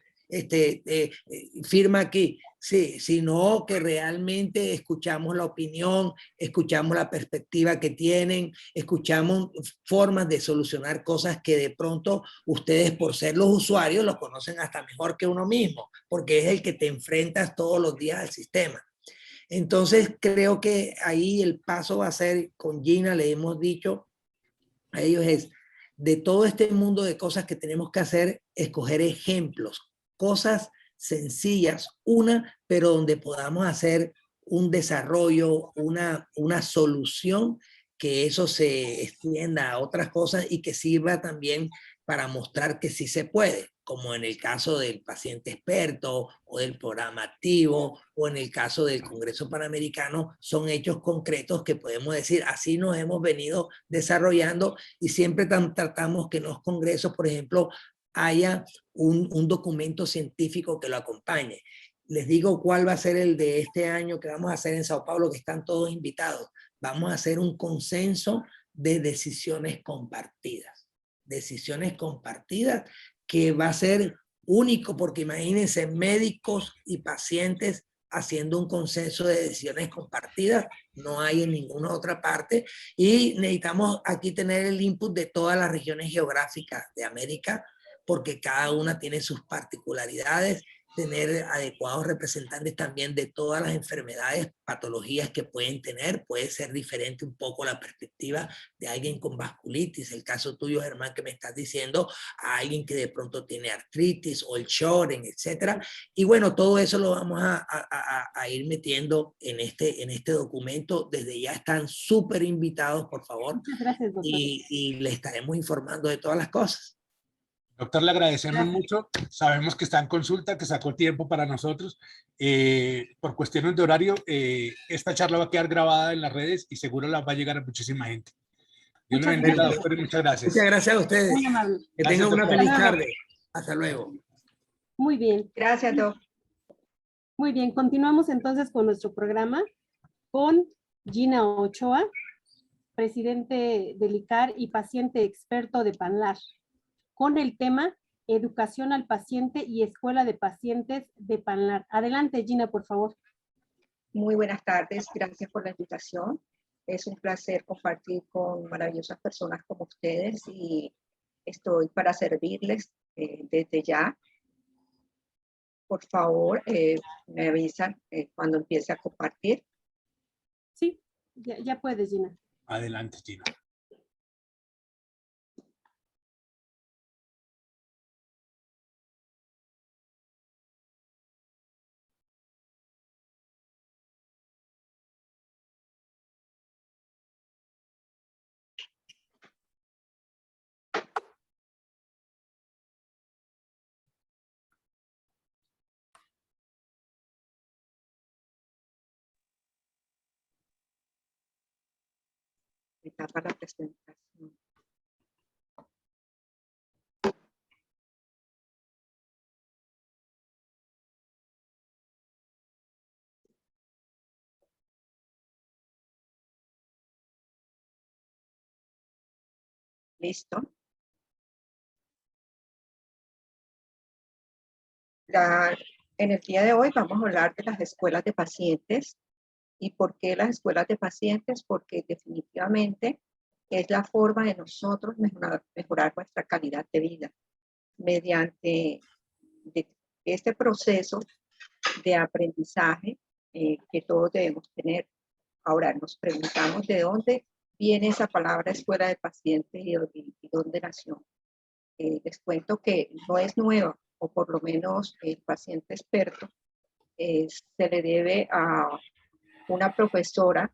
firma aquí, sí, sino que realmente escuchamos la opinión, escuchamos la perspectiva que tienen, escuchamos formas de solucionar cosas que de pronto ustedes por ser los usuarios los conocen hasta mejor que uno mismo, porque es el que te enfrentas todos los días al sistema. Entonces creo que ahí el paso va a ser, con Gina le hemos dicho a ellos es, de todo este mundo de cosas que tenemos que hacer, escoger ejemplos, cosas sencillas, pero donde podamos hacer un desarrollo, una solución, que eso se extienda a otras cosas y que sirva también para mostrar que sí se puede, como en el caso del paciente experto o del programa activo o en el caso del Congreso Panamericano, son hechos concretos que podemos decir, así nos hemos venido desarrollando y siempre tratamos que en los congresos, por ejemplo, haya un documento científico que lo acompañe. Les digo cuál va a ser el de este año que vamos a hacer en Sao Paulo, que están todos invitados. Vamos a hacer un consenso de decisiones compartidas. Decisiones compartidas que va a ser único, porque imagínense médicos y pacientes haciendo un consenso de decisiones compartidas, no hay en ninguna otra parte, y necesitamos aquí tener el input de todas las regiones geográficas de América, porque cada una tiene sus particularidades, tener adecuados representantes también de todas las enfermedades, patologías que pueden tener. Puede ser diferente un poco la perspectiva de alguien con vasculitis, el caso tuyo, Germán, que me estás diciendo, a alguien que de pronto tiene artritis o el Sjögren, etcétera. Y bueno, todo eso lo vamos a ir metiendo en este documento. Desde ya están súper invitados, por favor. Muchas gracias, doctor. Y le estaremos informando de todas las cosas. Doctor, le agradecemos mucho. Sabemos que está en consulta, que sacó tiempo para nosotros. Por cuestiones de horario, esta charla va a quedar grabada en las redes y seguro la va a llegar a muchísima gente. Dios le bendiga, doctor, y muchas gracias. Muchas gracias a ustedes. Muy amable. Que tengan una feliz tarde. Hasta luego. Muy bien. Gracias, Doc. Muy bien, continuamos entonces con nuestro programa con Gina Ochoa, presidente del ICAR y paciente experto de PANLAR, con el tema Educación al paciente y Escuela de Pacientes de PANLAR. Adelante, Gina, por favor. Muy buenas tardes, gracias por la invitación. Es un placer compartir con maravillosas personas como ustedes y estoy para servirles desde ya. Por favor, me avisan cuando empiece a compartir. Sí, ya puedes, Gina. Adelante, Gina. Etapa la presentación. ¿Listo? En el día de hoy vamos a hablar de las escuelas de pacientes. ¿Y por qué las escuelas de pacientes? Porque definitivamente es la forma de nosotros mejorar nuestra calidad de vida mediante este proceso de aprendizaje que todos debemos tener. Ahora nos preguntamos de dónde viene esa palabra escuela de pacientes y dónde nació. Les cuento que no es nueva, o por lo menos el paciente experto se le debe a una profesora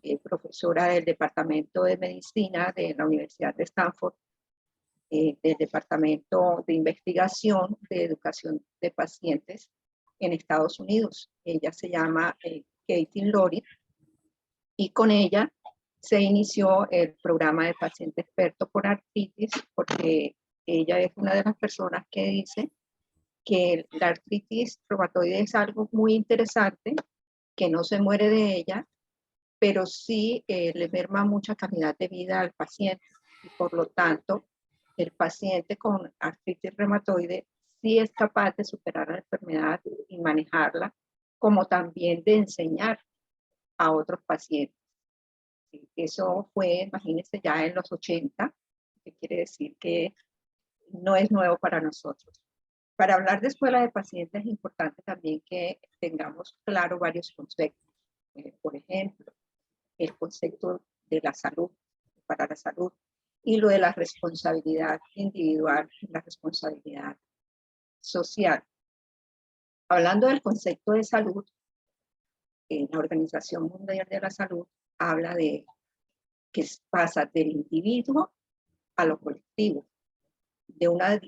del Departamento de Medicina de la Universidad de Stanford, del Departamento de Investigación de Educación de Pacientes en Estados Unidos. Ella se llama Katie Lori, y con ella se inició el programa de paciente experto por artritis, porque ella es una de las personas que dice que la artritis reumatoide es algo muy interesante, que no se muere de ella, pero sí le merma mucha calidad de vida al paciente, y por lo tanto el paciente con artritis reumatoide sí es capaz de superar la enfermedad y manejarla, como también de enseñar a otros pacientes. Eso fue, imagínense, ya en los 80, que quiere decir que no es nuevo para nosotros. Para hablar de escuela de pacientes es importante también que tengamos claro varios conceptos. Por ejemplo, el concepto de la salud, para la salud, y lo de la responsabilidad individual y la responsabilidad social. Hablando del concepto de salud, la Organización Mundial de la Salud habla de que pasa del individuo a lo colectivo, de una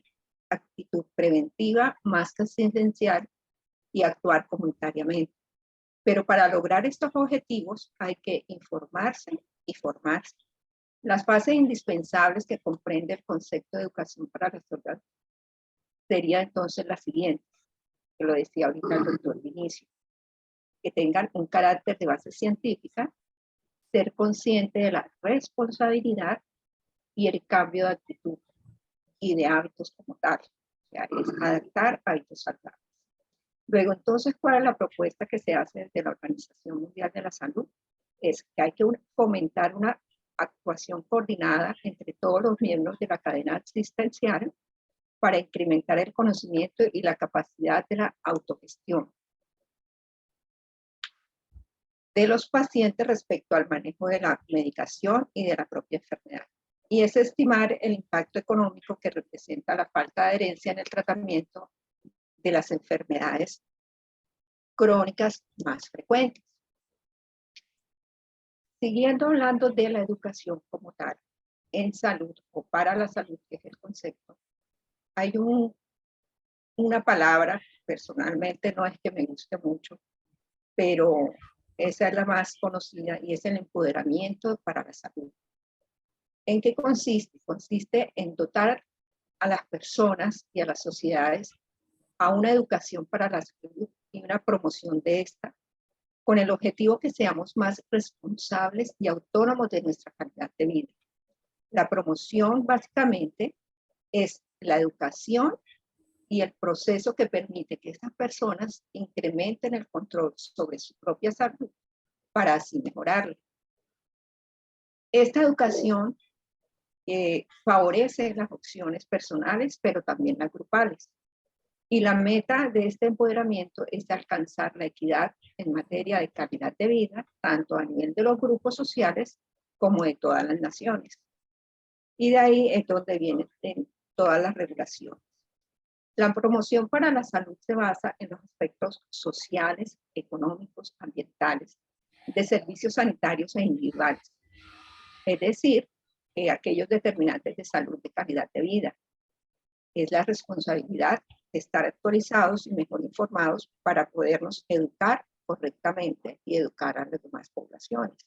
actitud preventiva más trascendental y actuar comunitariamente. Pero para lograr estos objetivos hay que informarse y formarse. Las fases indispensables que comprende el concepto de educación para la salud sería entonces la siguiente, que lo decía ahorita el doctor Vinicio, que tengan un carácter de base científica, ser consciente de la responsabilidad y el cambio de actitud y de hábitos como tal. O sea, es adaptar hábitos saludables. Luego, entonces, ¿cuál es la propuesta que se hace desde la Organización Mundial de la Salud? Es que hay que fomentar una actuación coordinada entre todos los miembros de la cadena asistencial para incrementar el conocimiento y la capacidad de la autogestión de los pacientes respecto al manejo de la medicación y de la propia enfermedad. Y es estimar el impacto económico que representa la falta de adherencia en el tratamiento de las enfermedades crónicas más frecuentes. Siguiendo hablando de la educación como tal, en salud o para la salud, que es el concepto, hay una palabra, personalmente no es que me guste mucho, pero esa es la más conocida, y es el empoderamiento para la salud. ¿En qué consiste? Consiste en dotar a las personas y a las sociedades a una educación para la salud y una promoción de esta, con el objetivo que seamos más responsables y autónomos de nuestra calidad de vida. La promoción básicamente es la educación y el proceso que permite que estas personas incrementen el control sobre su propia salud para así mejorarla. Esta educación favorece las opciones personales, pero también las grupales. Y la meta de este empoderamiento es alcanzar la equidad en materia de calidad de vida, tanto a nivel de los grupos sociales como de todas las naciones. Y de ahí es donde vienen todas las regulaciones. La promoción para la salud se basa en los aspectos sociales, económicos, ambientales, de servicios sanitarios e individuales. Es decir, aquellos determinantes de salud, de calidad de vida. Es la responsabilidad de estar actualizados y mejor informados para podernos educar correctamente y educar a las demás poblaciones.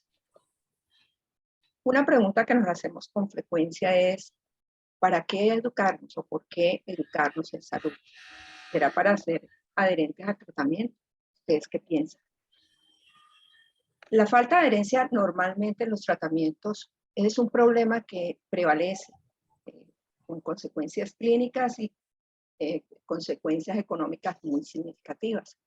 Una pregunta que nos hacemos con frecuencia es, ¿para qué educarnos o por qué educarnos en salud? ¿Será para ser adherentes al tratamiento? ¿Ustedes qué piensan? La falta de adherencia normalmente en los tratamientos es un problema que prevalece con consecuencias clínicas y consecuencias económicas muy significativas.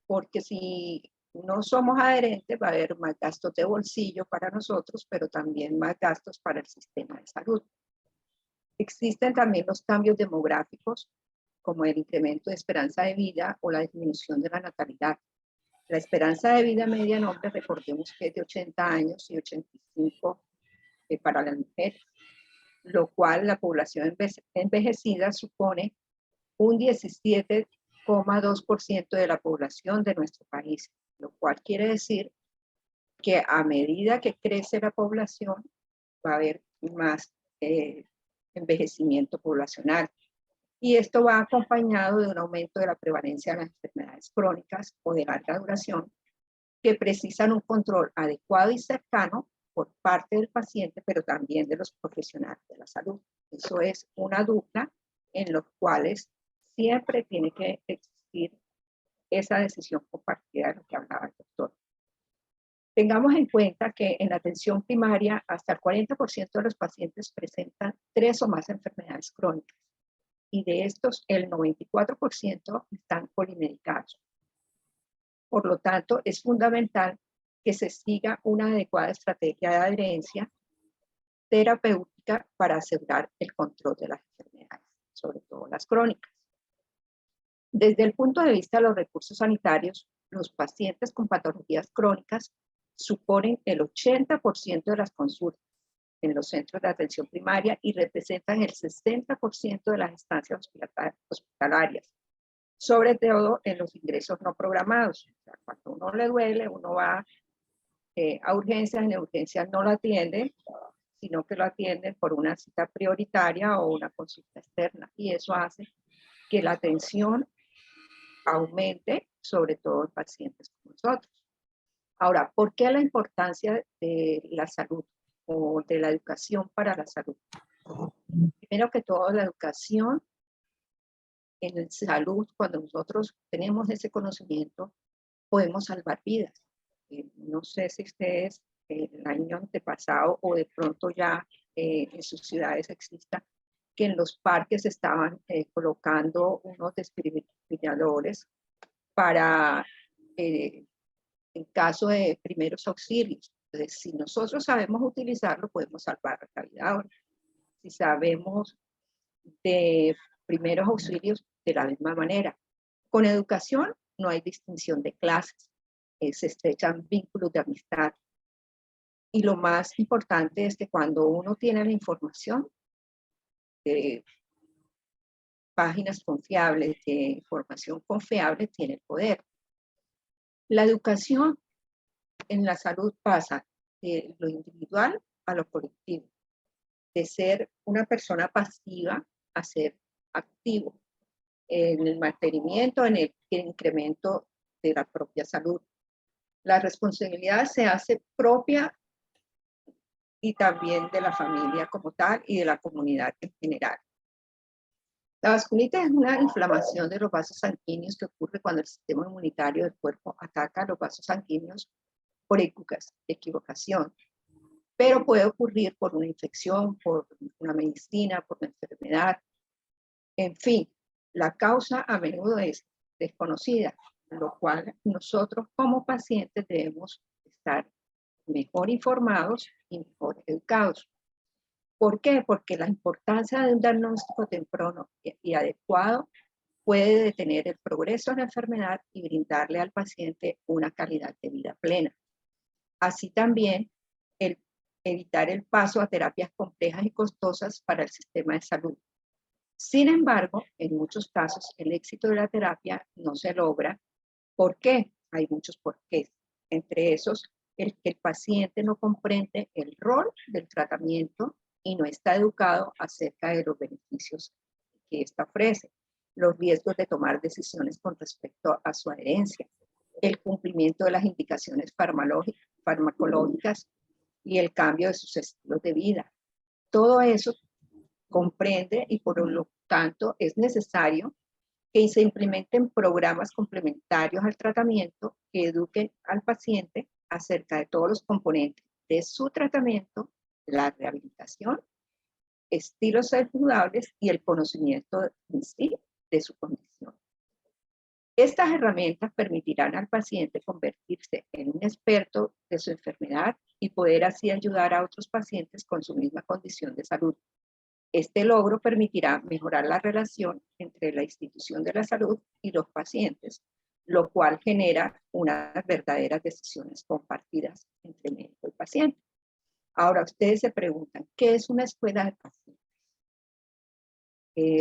Porque si no somos adherentes va a haber más gastos de bolsillo para nosotros, pero también más gastos para el sistema de salud. Existen también los cambios demográficos como el incremento de esperanza de vida o la disminución de la natalidad. La esperanza de vida media en hombres, recordemos que es de 80 años y 85 para las mujeres, lo cual la población envejecida supone un 17,2% de la población de nuestro país, lo cual quiere decir que a medida que crece la población va a haber más envejecimiento poblacional. Y esto va acompañado de un aumento de la prevalencia de las enfermedades crónicas o de larga duración que precisan un control adecuado y cercano por parte del paciente, pero también de los profesionales de la salud. Eso es una dupla en los cuales siempre tiene que existir esa decisión compartida de lo que hablaba el doctor. Tengamos en cuenta que en la atención primaria hasta el 40% de los pacientes presentan 3 o más enfermedades crónicas y de estos el 94% están polimedicados. Por lo tanto, es fundamental que se siga una adecuada estrategia de adherencia terapéutica para asegurar el control de las enfermedades, sobre todo las crónicas. Desde el punto de vista de los recursos sanitarios, los pacientes con patologías crónicas suponen el 80% de las consultas en los centros de atención primaria y representan el 60% de las estancias hospitalarias, sobre todo en los ingresos no programados. O sea, cuando uno le duele, uno va a urgencias, en urgencias no lo atienden, sino que lo atienden por una cita prioritaria o una consulta externa, y eso hace que la atención aumente, sobre todo en pacientes como nosotros. Ahora, ¿por qué la importancia de la salud o de la educación para la salud? Primero que todo, la educación en salud, cuando nosotros tenemos ese conocimiento, podemos salvar vidas. No sé si ustedes el año antepasado o de pronto ya en sus ciudades exista que en los parques estaban colocando unos desfibriladores para en caso de primeros auxilios. Entonces, si nosotros sabemos utilizarlo, podemos salvar la vida ahora. Si sabemos de primeros auxilios, de la misma manera. Con educación no hay distinción de clases, se estrechan vínculos de amistad. Y lo más importante es que cuando uno tiene la información de páginas confiables, de información confiable, tiene el poder. La educación en la salud pasa de lo individual a lo colectivo, de ser una persona pasiva a ser activo en el mantenimiento, en el incremento de la propia salud. La responsabilidad se hace propia y también de la familia como tal y de la comunidad en general. La vasculitis es una inflamación de los vasos sanguíneos que ocurre cuando el sistema inmunitario del cuerpo ataca los vasos sanguíneos por equivocación, pero puede ocurrir por una infección, por una medicina, por una enfermedad. En fin, la causa a menudo es desconocida, lo cual nosotros como pacientes debemos estar mejor informados y mejor educados. ¿Por qué? Porque la importancia de un diagnóstico temprano y adecuado puede detener el progreso de la enfermedad y brindarle al paciente una calidad de vida plena. Así también, evitar el paso a terapias complejas y costosas para el sistema de salud. Sin embargo, en muchos casos, el éxito de la terapia no se logra. ¿Por qué? Hay muchos porqués. Entre esos, el que el paciente no comprende el rol del tratamiento y no está educado acerca de los beneficios que ésta ofrece, los riesgos de tomar decisiones con respecto a su adherencia, el cumplimiento de las indicaciones farmacológicas y el cambio de sus estilos de vida. Todo eso comprende y por lo tanto es necesario que se implementen programas complementarios al tratamiento que eduquen al paciente acerca de todos los componentes de su tratamiento, la rehabilitación, estilos saludables y el conocimiento en sí de su condición. Estas herramientas permitirán al paciente convertirse en un experto de su enfermedad y poder así ayudar a otros pacientes con su misma condición de salud. Este logro permitirá mejorar la relación entre la institución de la salud y los pacientes, lo cual genera unas verdaderas decisiones compartidas entre médico y paciente. Ahora ustedes se preguntan, ¿qué es una escuela de pacientes?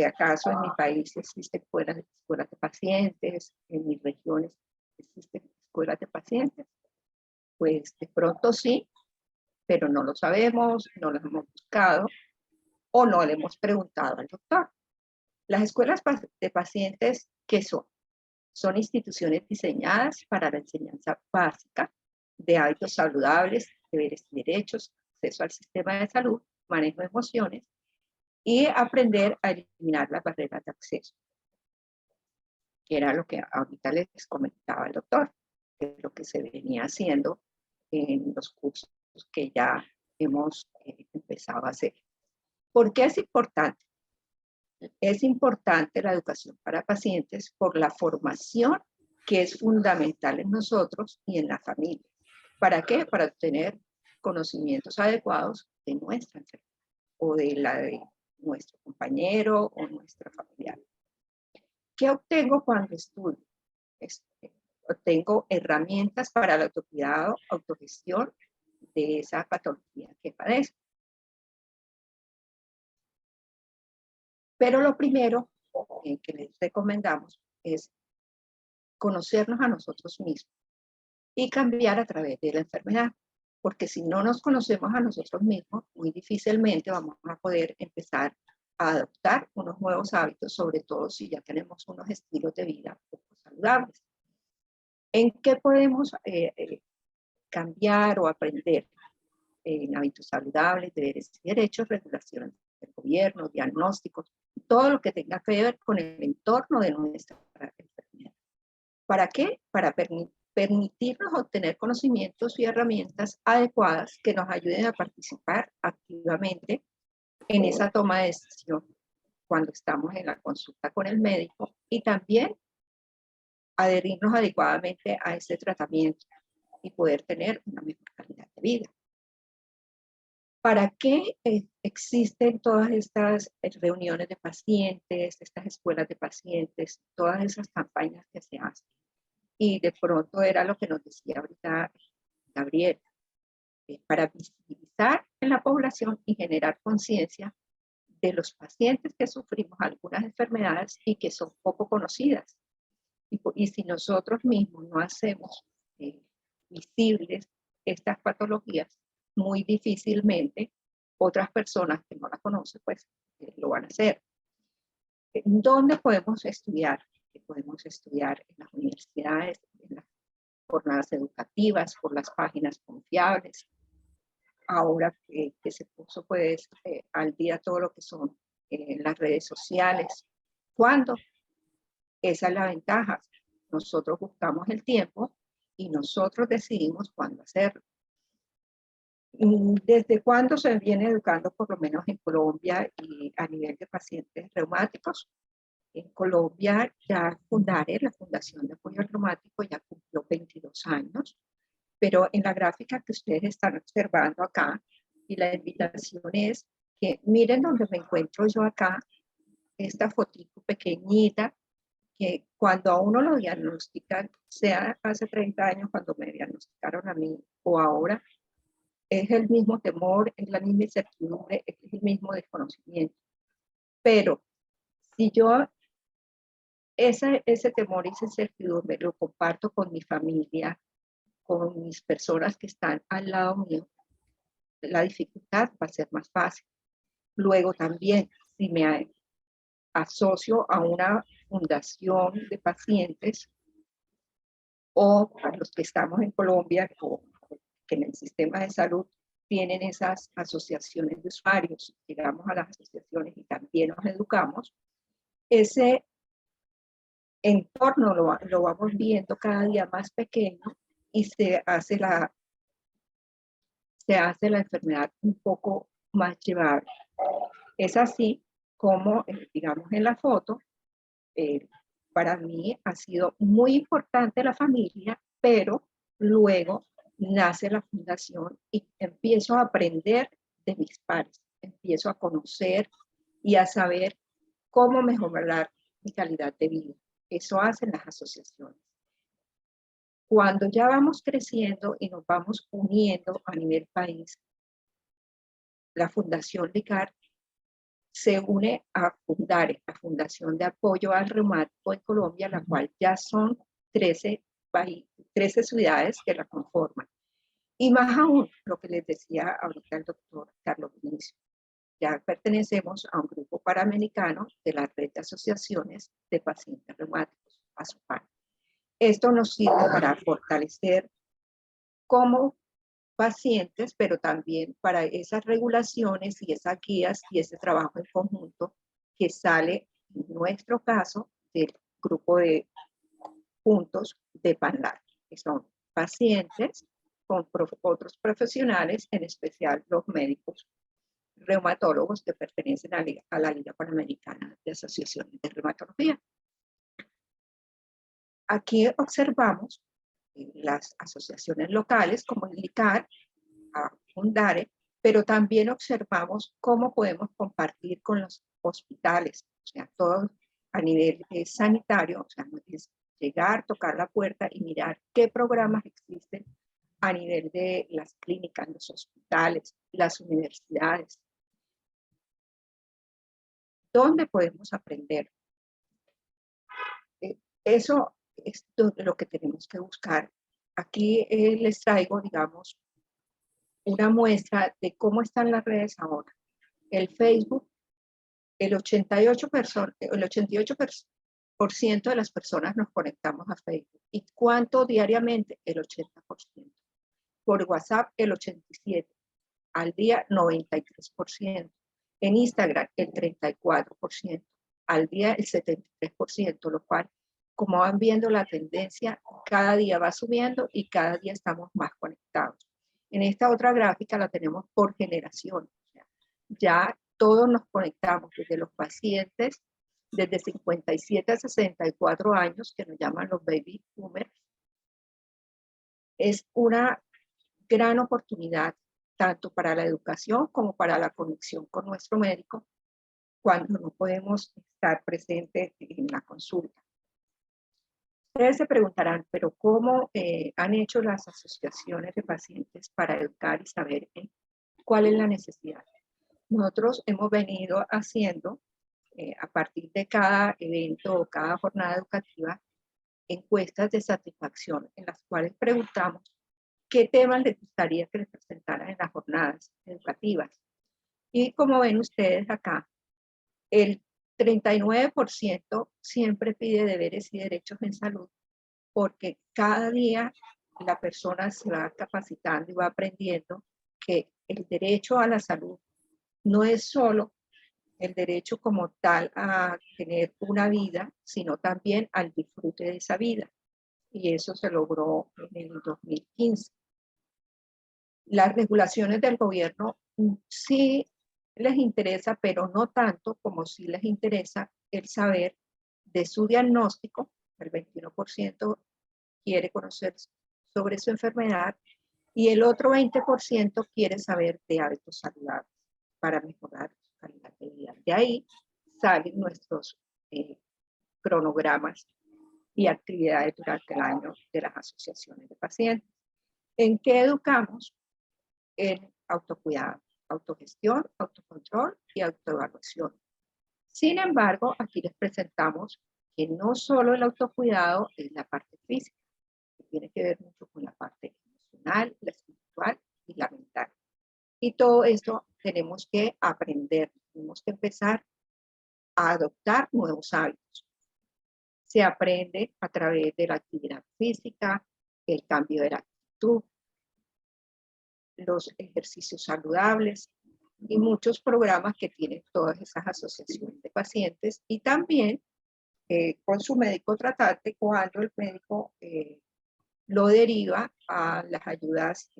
¿Acaso en mi país existen escuelas de pacientes? ¿En mis regiones existen escuelas de pacientes? Pues de pronto sí, pero no lo sabemos, no lo hemos buscado o no le hemos preguntado al doctor. Las escuelas de pacientes, ¿qué son? Son instituciones diseñadas para la enseñanza básica de hábitos saludables, deberes y derechos, acceso al sistema de salud, manejo de emociones y aprender a eliminar las barreras de acceso, que era lo que ahorita les comentaba el doctor, que es lo que se venía haciendo en los cursos que ya hemos empezado a hacer. ¿Por qué es importante? Es importante la educación para pacientes por la formación que es fundamental en nosotros y en la familia. ¿Para qué? Para obtener conocimientos adecuados de nuestra enfermedad o de la de nuestro compañero o nuestra familiar. ¿Qué obtengo cuando estudio? Obtengo herramientas para el autocuidado, autogestión de esa patología que padezco. Pero lo primero que les recomendamos es conocernos a nosotros mismos y cambiar a través de la enfermedad. Porque si no nos conocemos a nosotros mismos, muy difícilmente vamos a poder empezar a adoptar unos nuevos hábitos, sobre todo si ya tenemos unos estilos de vida poco saludables. ¿En qué podemos cambiar o aprender? En hábitos saludables, deberes y derechos, regulación del gobierno, diagnósticos, todo lo que tenga que ver con el entorno de nuestra enfermedad. ¿Para qué? Para permitirnos obtener conocimientos y herramientas adecuadas que nos ayuden a participar activamente en esa toma de decisión cuando estamos en la consulta con el médico y también adherirnos adecuadamente a ese tratamiento y poder tener una mejor calidad de vida. ¿Para qué existen todas estas reuniones de pacientes, estas escuelas de pacientes, todas esas campañas que se hacen? Y de pronto era lo que nos decía ahorita Gabriel, para visibilizar en la población y generar conciencia de los pacientes que sufrimos algunas enfermedades y que son poco conocidas. Y si nosotros mismos no hacemos visibles estas patologías, muy difícilmente otras personas que no la conocen, pues lo van a hacer. ¿Dónde podemos estudiar? Podemos estudiar en las universidades, en las jornadas educativas, por las páginas confiables. Ahora que se puso pues al día todo lo que son las redes sociales. ¿Cuándo? Esa es la ventaja. Nosotros buscamos el tiempo y nosotros decidimos cuándo hacerlo. ¿Desde cuándo se viene educando, por lo menos en Colombia, y a nivel de pacientes reumáticos? En Colombia, ya Fundare, la Fundación de Apoyo al Reumático, ya cumplió 22 años, pero en la gráfica que ustedes están observando acá, y la invitación es que miren dónde me encuentro yo acá, esta fotito pequeñita, que cuando a uno lo diagnostican, sea hace 30 años cuando me diagnosticaron a mí o ahora, es el mismo temor, es la misma incertidumbre, es el mismo desconocimiento. Pero si yo ese temor y esa incertidumbre lo comparto con mi familia, con mis personas que están al lado mío, la dificultad va a ser más fácil. Luego también, si me asocio a una fundación de pacientes o a los que estamos en Colombia, o que en el sistema de salud tienen esas asociaciones de usuarios, llegamos a las asociaciones y también nos educamos, ese entorno lo vamos viendo cada día más pequeño y se hace la enfermedad un poco más llevable. Es así como, digamos en la foto, para mí ha sido muy importante la familia, pero luego nace la fundación y empiezo a aprender de mis pares, empiezo a conocer y a saber cómo mejorar mi calidad de vida. Eso hacen las asociaciones. Cuando ya vamos creciendo y nos vamos uniendo a nivel país, la Fundación LICAR se une a Fundare, la Fundación de Apoyo al Reumático en Colombia, la cual ya son 13 ciudades que la conforman. Y más aún, lo que les decía ahorita el doctor Carlos Vinicio, ya pertenecemos a un grupo panamericano de la Red de Asociaciones de Pacientes Reumáticos, ASOPAN. Esto nos sirve para fortalecer como pacientes, pero también para esas regulaciones y esas guías y ese trabajo en conjunto que sale, en nuestro caso, del grupo de puntos de PANLAR, que son pacientes con otros profesionales, en especial los médicos reumatólogos que pertenecen a la Liga Panamericana de Asociaciones de Reumatología. Aquí observamos las asociaciones locales como el LICAR, Fundare, pero también observamos cómo podemos compartir con los hospitales, o sea, todo a nivel sanitario, o sea, es llegar, tocar la puerta y mirar qué programas existen a nivel de las clínicas, los hospitales, las universidades. ¿Dónde podemos aprender? Eso es lo que tenemos que buscar. Aquí les traigo, digamos, una muestra de cómo están las redes ahora. El Facebook, el 88% de las personas nos conectamos a Facebook. ¿Y cuánto diariamente? El 80%. Por WhatsApp, el 87%. Al día, 93%. En Instagram, el 34%. Al día, el 73%, lo cual, como van viendo la tendencia, cada día va subiendo y cada día estamos más conectados. En esta otra gráfica la tenemos por generación. O sea, ya todos nos conectamos, desde los pacientes, desde 57 a 64 años, que nos llaman los baby boomers. Es una gran oportunidad, tanto para la educación como para la conexión con nuestro médico, cuando no podemos estar presentes en la consulta. Ustedes se preguntarán, pero ¿cómo han hecho las asociaciones de pacientes para educar y saber cuál es la necesidad? Nosotros hemos venido haciendo, a partir de cada evento o cada jornada educativa, encuestas de satisfacción en las cuales preguntamos qué temas les gustaría que les presentaran en las jornadas educativas. Y como ven ustedes acá, el 39% siempre pide deberes y derechos en salud, porque cada día la persona se va capacitando y va aprendiendo que el derecho a la salud no es solo el derecho como tal a tener una vida, sino también al disfrute de esa vida. Y eso se logró en el 2015. Las regulaciones del gobierno sí les interesa, pero no tanto como sí les interesa el saber de su diagnóstico. El 21% quiere conocer sobre su enfermedad y el otro 20% quiere saber de hábitos saludables para mejorar su calidad de vida. De ahí salen nuestros cronogramas y actividades durante el año de las asociaciones de pacientes. ¿En qué educamos? En autocuidado, autogestión, autocontrol y autoevaluación. Sin embargo, aquí les presentamos que no solo el autocuidado es la parte física, que tiene que ver mucho con la parte emocional, la espiritual y la mental. Y todo esto tenemos que aprender, tenemos que empezar a adoptar nuevos hábitos. Se aprende a través de la actividad física, el cambio de la actitud, los ejercicios saludables y muchos programas que tienen todas esas asociaciones de pacientes y también con su médico tratante cuando el médico lo deriva a las ayudas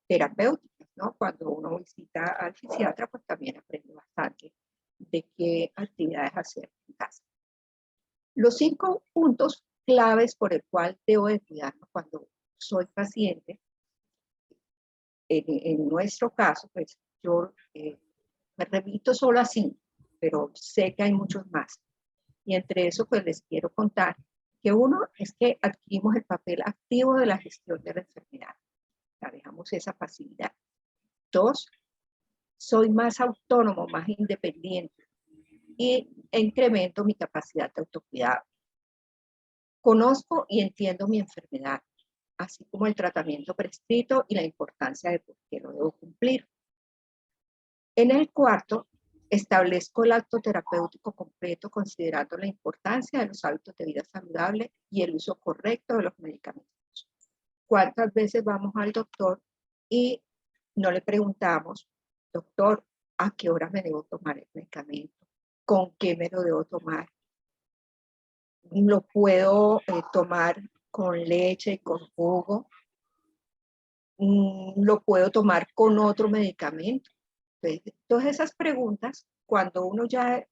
terapéuticas, ¿no? Cuando uno visita al fisiatra, pues también aprende bastante de qué actividades hacer en casa. Los 5 puntos claves por el cual debo de cuidarme cuando soy paciente, en nuestro caso, pues yo me remito solo a 5, pero sé que hay muchos más. Y entre eso, pues les quiero contar que uno es que adquirimos el papel activo de la gestión de la enfermedad. Ya dejamos esa pasividad. Dos, soy más autónomo, más independiente y incremento mi capacidad de autocuidado. Conozco y entiendo mi enfermedad, así como el tratamiento prescrito y la importancia de por qué lo debo cumplir. En el cuarto, establezco el acto terapéutico completo considerando la importancia de los hábitos de vida saludable y el uso correcto de los medicamentos. ¿Cuántas veces vamos al doctor y no le preguntamos, doctor, ¿a qué hora me debo tomar el medicamento? ¿Con qué me lo debo tomar? ¿Lo puedo tomar con leche y con jugo? ¿Lo puedo tomar con otro medicamento? Entonces, todas esas preguntas, cuando uno ya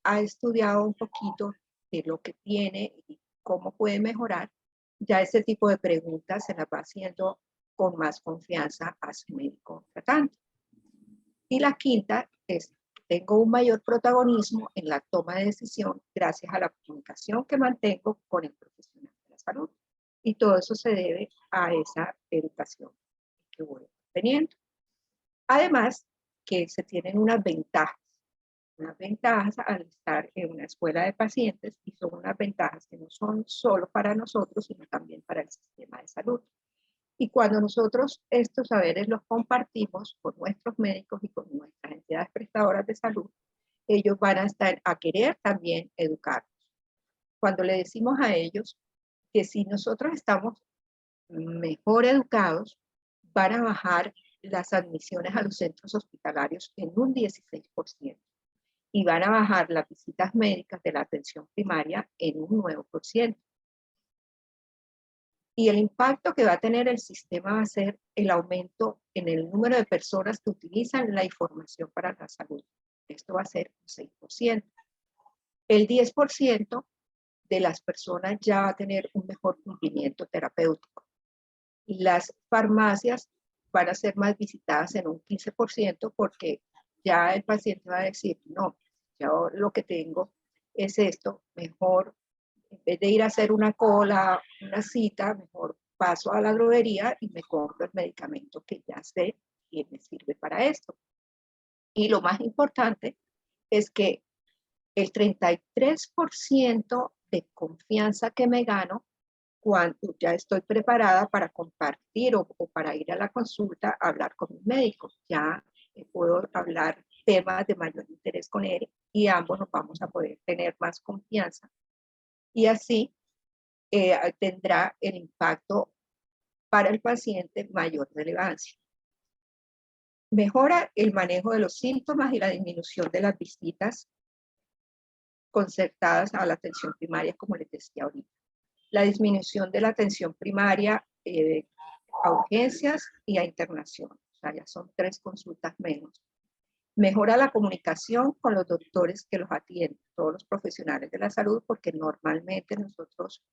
ha estudiado un poquito de lo que tiene y cómo puede mejorar, ya ese tipo de preguntas se las va haciendo con más confianza a su médico tratante. Y la quinta es, tengo un mayor protagonismo en la toma de decisión gracias a la comunicación que mantengo con el profesional de la salud. Y todo eso se debe a esa educación que voy teniendo. Además, que se tienen unas ventajas al estar en una escuela de pacientes, y son unas ventajas que no son solo para nosotros, sino también para el sistema de salud. Y cuando nosotros estos saberes los compartimos con nuestros médicos y con nuestras entidades prestadoras de salud, ellos van a estar a querer también educarnos. Cuando le decimos a ellos que si nosotros estamos mejor educados, van a bajar las admisiones a los centros hospitalarios en un 16% y van a bajar las visitas médicas de la atención primaria en un 9%. Y el impacto que va a tener el sistema va a ser el aumento en el número de personas que utilizan la información para la salud. Esto va a ser un 6%. El 10% de las personas ya va a tener un mejor cumplimiento terapéutico. Y las farmacias van a ser más visitadas en un 15% porque ya el paciente va a decir, no, yo lo que tengo es esto, mejor, en vez de ir a hacer una cola, una cita, mejor paso a la droguería y me compro el medicamento que ya sé que me sirve para esto. Y lo más importante es que el 33% de confianza que me gano cuando ya estoy preparada para compartir o para ir a la consulta a hablar con mi médico. Ya puedo hablar temas de mayor interés con él y ambos nos vamos a poder tener más confianza. Y así tendrá el impacto para el paciente mayor relevancia. Mejora el manejo de los síntomas y la disminución de las visitas concertadas a la atención primaria, como les decía ahorita. La disminución de la atención primaria a urgencias y a internación. O sea, ya son 3 consultas menos. Mejora la comunicación con los doctores que los atienden, todos los profesionales de la salud, porque normalmente nosotros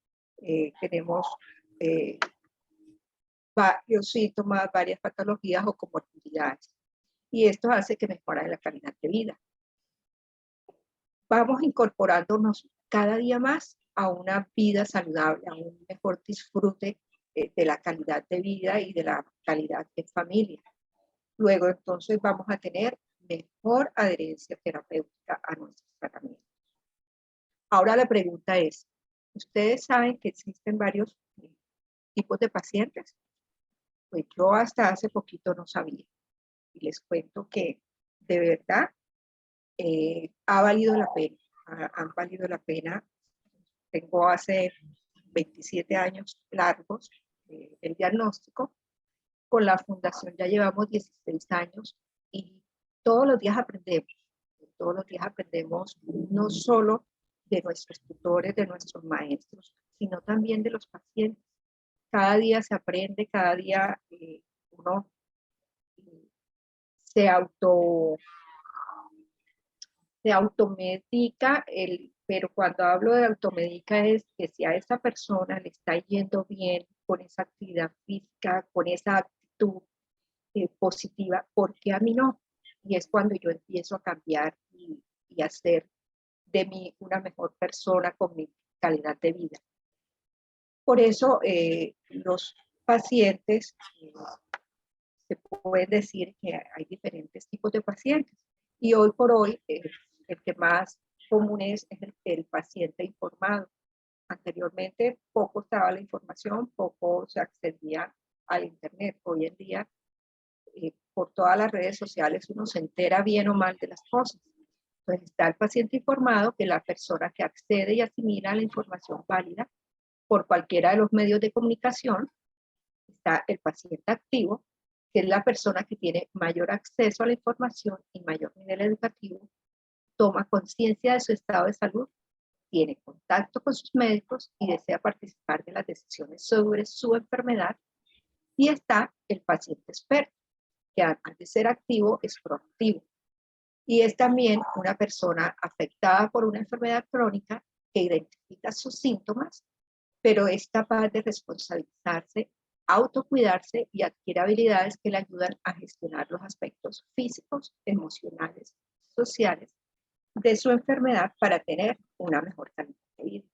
tenemos varios síntomas, varias patologías o comorbilidades. Y esto hace que mejore la calidad de vida. Vamos incorporándonos cada día más a una vida saludable, a un mejor disfrute de la calidad de vida y de la calidad de familia. Luego, entonces, vamos a tener mejor adherencia terapéutica a nuestros tratamientos. Ahora la pregunta es, ¿ustedes saben que existen varios tipos de pacientes? Pues yo hasta hace poquito no sabía. Y les cuento que de verdad ha valido la pena. Han valido la pena. Tengo hace 27 años largos el diagnóstico. Con la fundación ya llevamos 16 años y todos los días aprendemos. Todos los días aprendemos no solo de nuestros tutores, de nuestros maestros, sino también de los pacientes. Cada día se aprende, cada día uno se automedica, pero cuando hablo de automedica es que si a esa persona le está yendo bien con esa actividad física, con esa actitud positiva, ¿por qué a mí no? Y es cuando yo empiezo a cambiar y hacer de mí una mejor persona con mi calidad de vida. Por eso los pacientes, se puede decir que hay diferentes tipos de pacientes. Y hoy por hoy, el que más común es el paciente informado. Anteriormente poco estaba la información, poco se accedía al internet. Hoy en día, por todas las redes sociales, uno se entera bien o mal de las cosas. Entonces está el paciente informado, que es la persona que accede y asimila la información válida por cualquiera de los medios de comunicación. Está el paciente activo, que es la persona que tiene mayor acceso a la información y mayor nivel educativo, toma conciencia de su estado de salud, tiene contacto con sus médicos y desea participar de las decisiones sobre su enfermedad. Y está el paciente experto, que además de ser activo, es proactivo. Y es también una persona afectada por una enfermedad crónica que identifica sus síntomas, pero es capaz de responsabilizarse, autocuidarse y adquiere habilidades que le ayudan a gestionar los aspectos físicos, emocionales, sociales de su enfermedad para tener una mejor calidad de vida.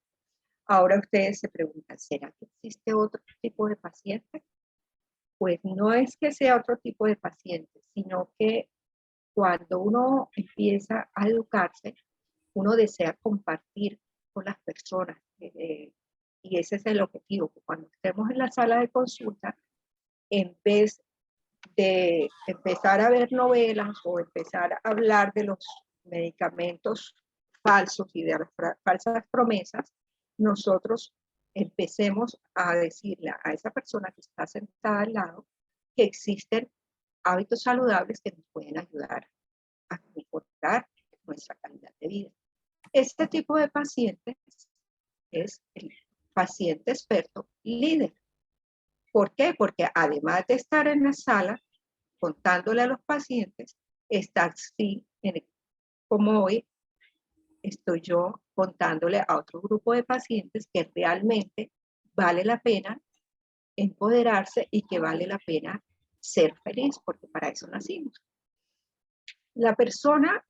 Ahora ustedes se preguntan, ¿será que existe otro tipo de paciente? Pues no es que sea otro tipo de paciente, sino que cuando uno empieza a educarse, uno desea compartir con las personas. Y ese es el objetivo, que cuando estemos en la sala de consulta, en vez de empezar a ver novelas o empezar a hablar de los medicamentos falsos y de las falsas promesas, nosotros empecemos a decirle a esa persona que está sentada al lado que existen hábitos saludables que nos pueden ayudar a mejorar nuestra calidad de vida. Este tipo de pacientes es el paciente experto líder. ¿Por qué? Porque además de estar en la sala contándole a los pacientes, está así, como hoy estoy yo contándole a otro grupo de pacientes que realmente vale la pena empoderarse y que vale la pena ser feliz, porque para eso nacimos. La persona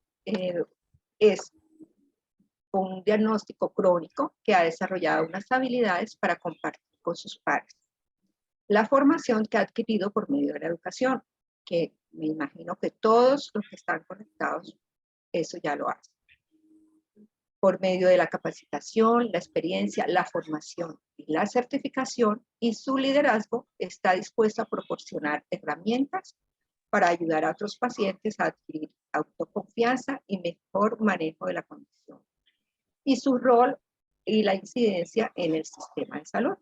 es un diagnóstico crónico que ha desarrollado unas habilidades para compartir con sus pares. La formación que ha adquirido por medio de la educación, que me imagino que todos los que están conectados, eso ya lo hacen. Por medio de la capacitación, la experiencia, la formación y la certificación, y su liderazgo está dispuesto a proporcionar herramientas para ayudar a otros pacientes a adquirir autoconfianza y mejor manejo de la condición, y su rol y la incidencia en el sistema de salud.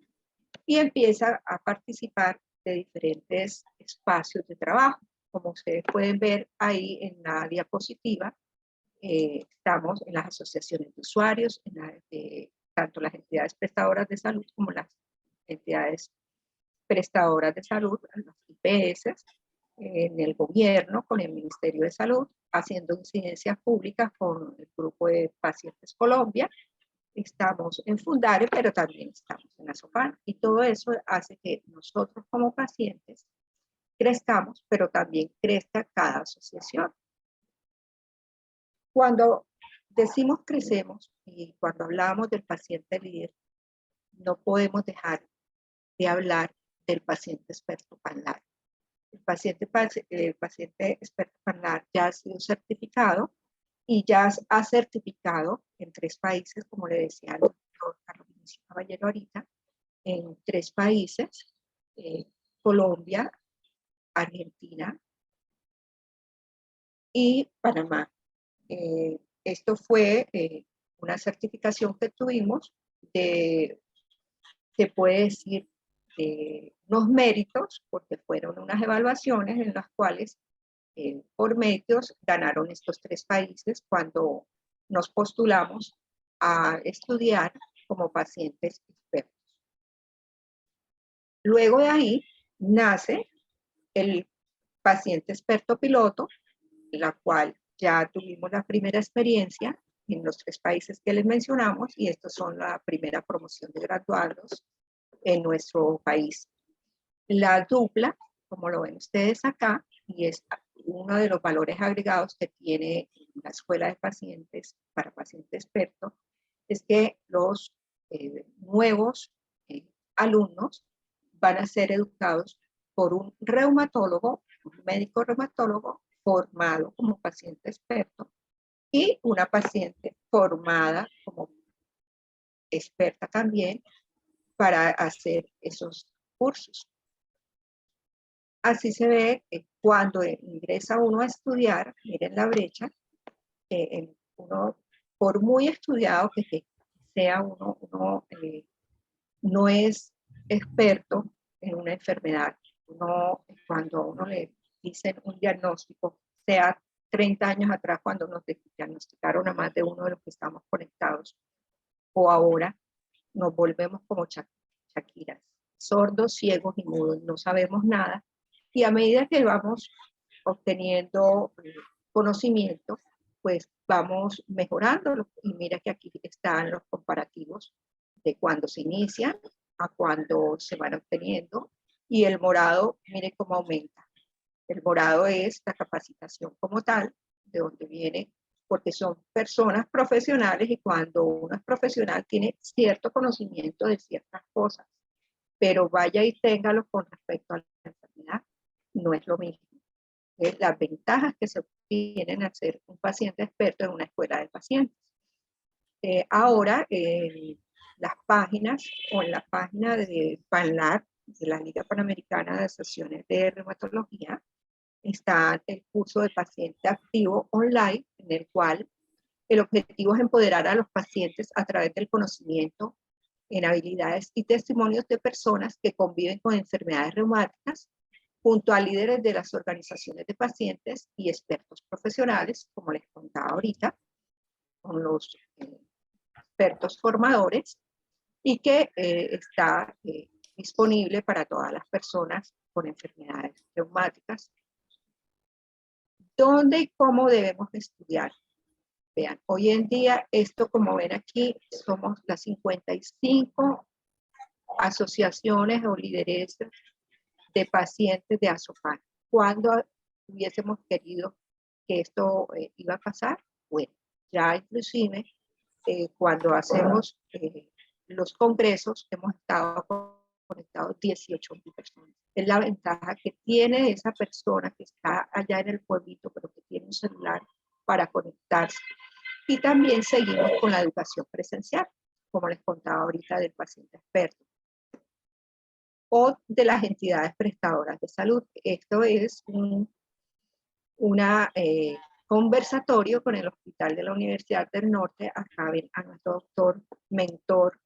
Y empieza a participar de diferentes espacios de trabajo. Como ustedes pueden ver ahí en la diapositiva, estamos en las asociaciones de usuarios, tanto las entidades prestadoras de salud como las entidades prestadoras de salud, las IPS, en el gobierno, con el Ministerio de Salud, haciendo incidencias públicas con el Grupo de Pacientes Colombia. Estamos en Fundare, pero también estamos en ASOPAN, y todo eso hace que nosotros como pacientes crezcamos, pero también crezca cada asociación. Cuando decimos crecemos y cuando hablamos del paciente líder, no podemos dejar de hablar del paciente experto PANLAR. El paciente experto PANLAR ya ha sido certificado y ya ha certificado en 3 países, como le decía el doctor Carlos Vinicio Caballero ahorita, en 3 países, Colombia, Argentina y Panamá. Esto fue una certificación que tuvimos se puede decir, de unos méritos, porque fueron unas evaluaciones en las cuales por méritos ganaron estos 3 países cuando nos postulamos a estudiar como pacientes expertos. Luego de ahí nace el paciente experto piloto, la cual ya tuvimos la primera experiencia en los 3 países que les mencionamos, y estos son la primera promoción de graduados en nuestro país. La dupla, como lo ven ustedes acá, y es uno de los valores agregados que tiene la escuela de pacientes para pacientes expertos es que los nuevos alumnos van a ser educados por un reumatólogo, un médico reumatólogo formado como paciente experto y una paciente formada como experta también para hacer esos cursos. Así se ve cuando ingresa uno a estudiar, miren la brecha, uno, por muy estudiado que sea uno no es experto en una enfermedad. Cuando a uno le dicen un diagnóstico, sea 30 años atrás cuando nos diagnosticaron a más de uno de los que estamos conectados, o ahora nos volvemos como Shakiras, sordos, ciegos y mudos, no sabemos nada. Y a medida que vamos obteniendo conocimiento, pues vamos mejorando. Y mira que aquí están los comparativos de cuando se inician a cuando se van obteniendo. Y el morado, mire cómo aumenta. El morado es la capacitación como tal, de donde viene, porque son personas profesionales y cuando uno es profesional tiene cierto conocimiento de ciertas cosas, pero vaya y téngalo con respecto a la enfermedad, no es lo mismo. Las ventajas que se obtienen al ser un paciente experto en una escuela de pacientes. Ahora, en las páginas o en la página de PANLAR, de la Liga Panamericana de Asociaciones de Reumatología, está el curso de paciente activo online, en el cual el objetivo es empoderar a los pacientes a través del conocimiento en habilidades y testimonios de personas que conviven con enfermedades reumáticas, junto a líderes de las organizaciones de pacientes y expertos profesionales, como les contaba ahorita, con los expertos formadores, y que está disponible para todas las personas con enfermedades reumáticas. ¿Dónde y cómo debemos estudiar? Vean, hoy en día, esto como ven aquí, somos las 55 asociaciones o lideresas de pacientes de ASOPAN. ¿Cuándo hubiésemos querido que esto iba a pasar? Bueno, ya inclusive cuando hacemos los congresos hemos estado conectados 18.000 personas. Es la ventaja que tiene esa persona que está allá en el pueblito, pero que tiene un celular para conectarse. Y también seguimos con la educación presencial, como les contaba ahorita del paciente experto, o de las entidades prestadoras de salud. Esto es un conversatorio con el Hospital de la Universidad del Norte. Acá ven a nuestro doctor mentor,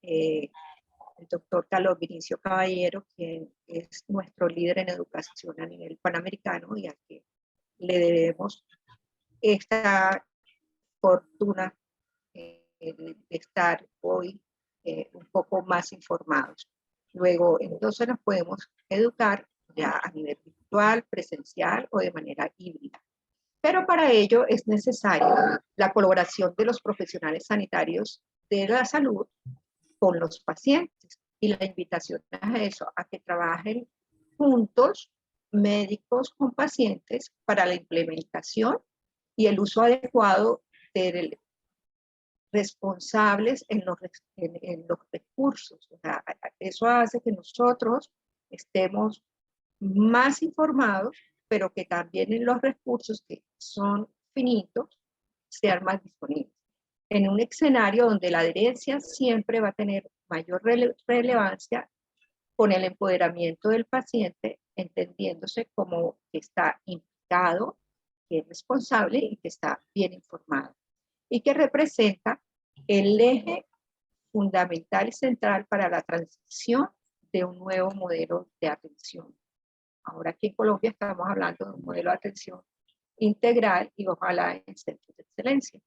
el doctor Carlos Vinicio Caballero, quien es nuestro líder en educación a nivel panamericano y a que le debemos esta fortuna de estar hoy un poco más informados. Luego, entonces nos podemos educar ya a nivel virtual, presencial o de manera híbrida. Pero para ello es necesaria la colaboración de los profesionales sanitarios de la salud con los pacientes. Y la invitación a eso, a que trabajen juntos médicos con pacientes para la implementación y el uso adecuado de responsables en los recursos. O sea, eso hace que nosotros estemos más informados, pero que también en los recursos que son finitos sean más disponibles. En un escenario donde la adherencia siempre va a tener mayor relevancia con el empoderamiento del paciente, entendiéndose como que está implicado, que es responsable y que está bien informado, y que representa el eje fundamental y central para la transición de un nuevo modelo de atención. Ahora aquí en Colombia estamos hablando de un modelo de atención integral y ojalá en centros de excelencia.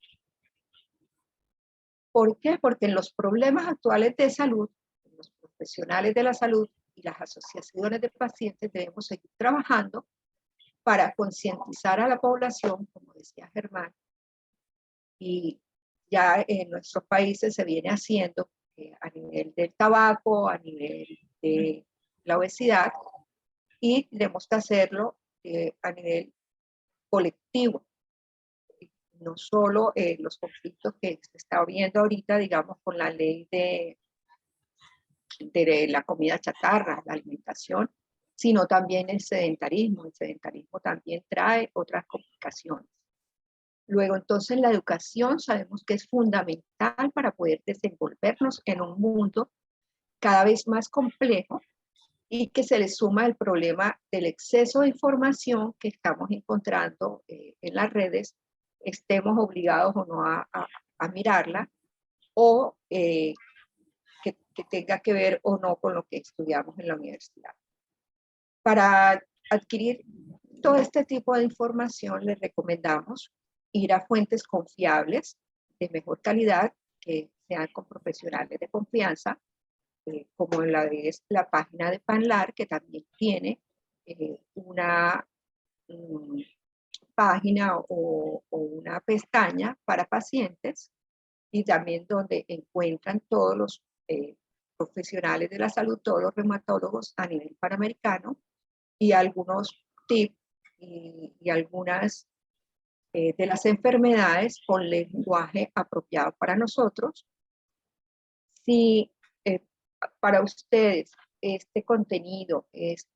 ¿Por qué? Porque en los problemas actuales de salud, los profesionales de la salud y las asociaciones de pacientes debemos seguir trabajando para concientizar a la población, como decía Germán, y ya en nuestros países se viene haciendo a nivel del tabaco, a nivel de la obesidad, y tenemos que hacerlo a nivel colectivo. no solo los conflictos que se está viendo ahorita, digamos, con la ley de la comida chatarra, la alimentación, sino también el sedentarismo. El sedentarismo también trae otras complicaciones. Luego, entonces, la educación sabemos que es fundamental para poder desenvolvernos en un mundo cada vez más complejo y que se le suma el problema del exceso de información que estamos encontrando en las redes, estemos obligados o no a mirarla, o que tenga que ver o no con lo que estudiamos en la universidad. Para adquirir todo este tipo de información, les recomendamos ir a fuentes confiables, de mejor calidad, que sean con profesionales de confianza, como la es la página de PANLAR, que también tiene una página o una pestaña para pacientes, y también donde encuentran todos los profesionales de la salud, todos los reumatólogos a nivel panamericano, y algunos tips y algunas de las enfermedades con lenguaje apropiado para nosotros. Si para ustedes este contenido es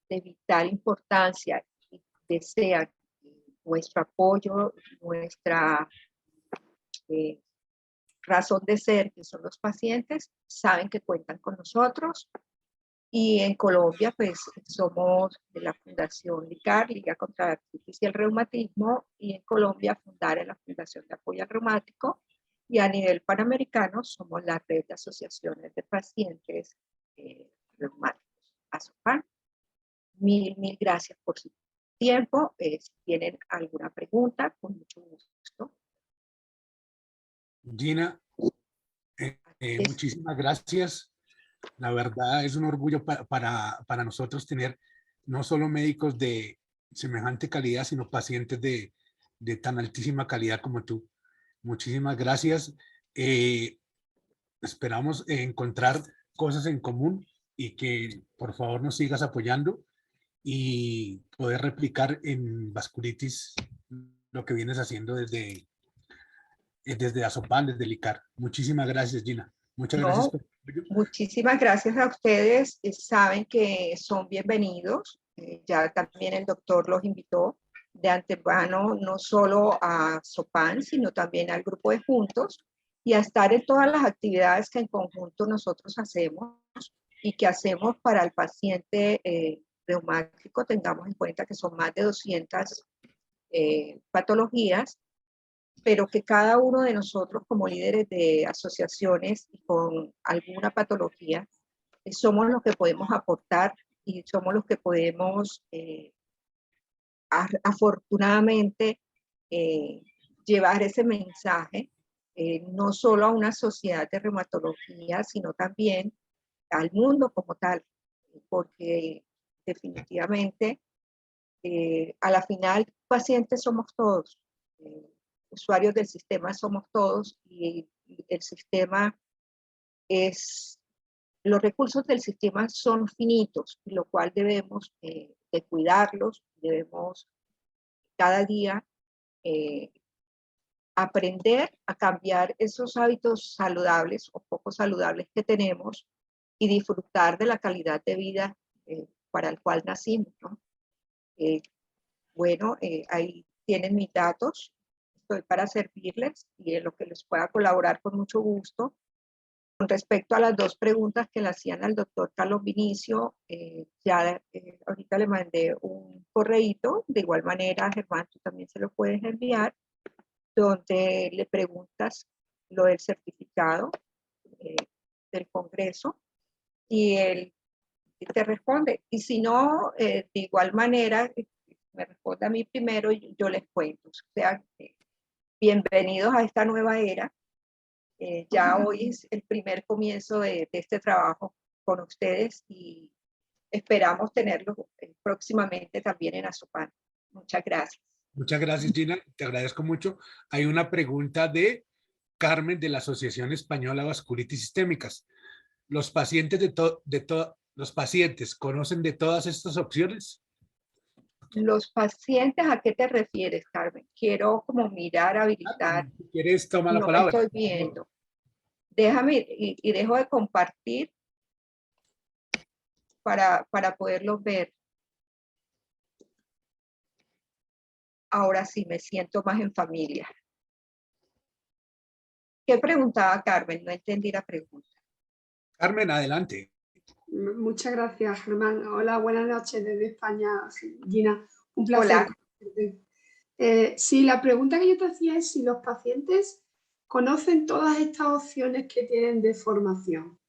de vital importancia y desean nuestro apoyo, nuestra razón de ser, que son los pacientes, saben que cuentan con nosotros. Y en Colombia, pues somos de la Fundación LICAR, Liga contra la Artritis y el Reumatismo, y en Colombia fundar en la Fundación de Apoyo al Reumático, y a nivel panamericano somos la red de asociaciones de pacientes reumáticos, ASOPAN. Mil gracias por su tiempo. Si tienen alguna pregunta, con mucho gusto. Gina, muchísimas gracias. La verdad es un orgullo para nosotros tener no solo médicos de semejante calidad, sino pacientes de tan altísima calidad como tú. Muchísimas gracias. Esperamos encontrar cosas en común y que por favor nos sigas apoyando y poder replicar en vasculitis lo que vienes haciendo desde ASOPAN, desde LICAR. Muchísimas gracias, Gina. Muchas gracias. Muchísimas gracias a ustedes. Saben que son bienvenidos. Ya también el doctor los invitó de antemano, no solo a SOPAN, sino también al grupo de Juntos, y a estar en todas las actividades que en conjunto nosotros hacemos y que hacemos para el paciente reumático. Tengamos en cuenta que son más de 200 patologías, pero que cada uno de nosotros como líderes de asociaciones y con alguna patología, somos los que podemos aportar y somos los que podemos afortunadamente llevar ese mensaje no solo a una sociedad de reumatología, sino también al mundo como tal, porque definitivamente a la final pacientes somos todos. Usuarios del sistema somos todos, y el sistema los recursos del sistema son finitos, lo cual debemos de cuidarlos, debemos cada día aprender a cambiar esos hábitos saludables o poco saludables que tenemos y disfrutar de la calidad de vida para el cual nacimos, ¿no? Bueno, ahí tienen mis datos. Estoy para servirles y en lo que les pueda colaborar con mucho gusto. Con respecto a las dos preguntas que le hacían al doctor Carlos Vinicio, ahorita le mandé un correíto. De igual manera, Germán, tú también se lo puedes enviar, donde le preguntas lo del certificado del Congreso y él te responde. Y si no, de igual manera, me responde a mí primero y yo les cuento. O sea, bienvenidos a esta nueva era. Ya hoy es el primer comienzo de este trabajo con ustedes y esperamos tenerlo próximamente también en ASOPAN. Muchas gracias. Muchas gracias, Gina. Te agradezco mucho. Hay una pregunta de Carmen de la Asociación Española de Vasculitis Sistémicas. ¿Los pacientes los pacientes conocen de todas estas opciones? Los pacientes, ¿a qué te refieres, Carmen? Quiero como mirar, habilitar. Si quieres, toma la No palabra. estoy viendo. Déjame y dejo de compartir para poderlos ver. Ahora sí me siento más en familia. ¿Qué preguntaba Carmen? No entendí la pregunta. Carmen, adelante. Muchas gracias, Germán. Hola, buenas noches desde España, Gina. Un placer. Hola. Sí, la pregunta que yo te hacía es si los pacientes conocen todas estas opciones que tienen de formación.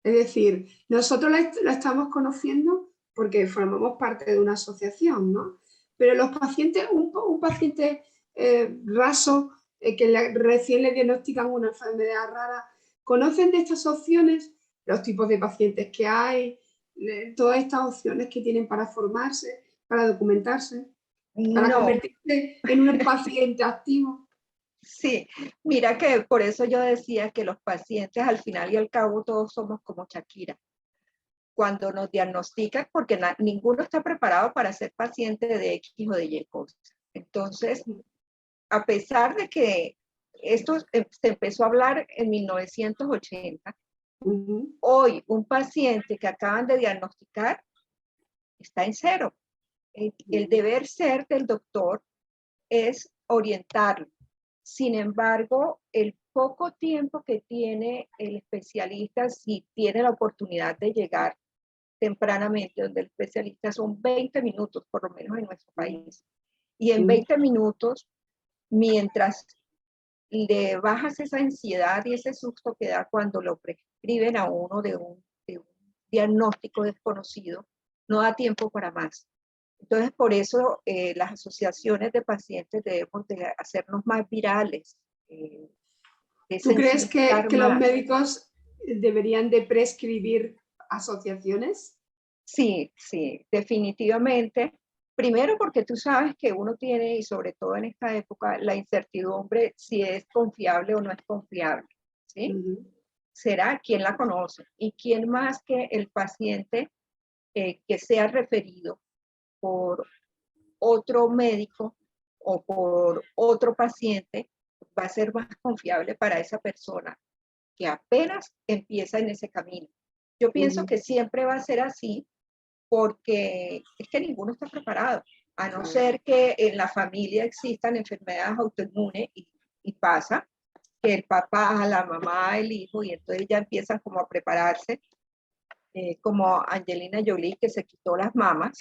Es decir, nosotros la estamos conociendo porque formamos parte de una asociación, ¿no? Pero los pacientes, un paciente raso que recién le diagnostican una enfermedad rara, ¿conocen de estas opciones? Los tipos de pacientes que hay, todas estas opciones que tienen para formarse, para documentarse, para No. convertirse en un paciente activo. Sí, mira que por eso yo decía que los pacientes al final y al cabo todos somos como Shakira. Cuando nos diagnostican, porque ninguno está preparado para ser paciente de X o de Y cosas. Entonces, a pesar de que esto se empezó a hablar en 1980, hoy un paciente que acaban de diagnosticar está en cero. El deber ser del doctor es orientarlo. Sin embargo, el poco tiempo que tiene el especialista, si tiene la oportunidad de llegar tempranamente, donde el especialista son 20 minutos, por lo menos en nuestro país, y en 20 minutos, mientras le bajas esa ansiedad y ese susto que da cuando lo prescriben a uno de un diagnóstico desconocido, no da tiempo para más. Entonces, por eso las asociaciones de pacientes debemos de hacernos más virales. ¿Tú crees que los médicos deberían de prescribir asociaciones? Sí, sí, definitivamente. Primero porque tú sabes que uno tiene, y sobre todo en esta época, la incertidumbre si es confiable o no es confiable, ¿sí? Será quién la conoce y quién más que el paciente que sea referido por otro médico o por otro paciente va a ser más confiable para esa persona que apenas empieza en ese camino. Yo pienso que siempre va a ser así porque es que ninguno está preparado, a no ser que en la familia existan enfermedades autoinmunes y pasa que el papá, la mamá, el hijo, y entonces ya empiezan como a prepararse, como Angelina Jolie que se quitó las mamas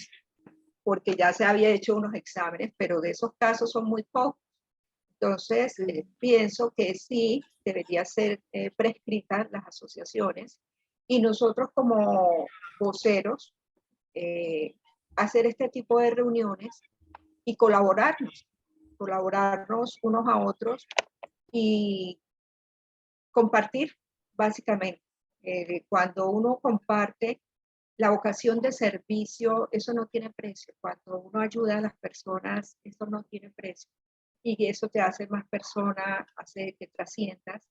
porque ya se había hecho unos exámenes, pero de esos casos son muy pocos. Entonces, pienso que sí debería ser prescritas las asociaciones y nosotros como voceros hacer este tipo de reuniones y colaborarnos unos a otros y compartir, básicamente. Cuando uno comparte la vocación de servicio, eso no tiene precio. Cuando uno ayuda a las personas, eso no tiene precio. Y eso te hace más persona, hace que trasciendas.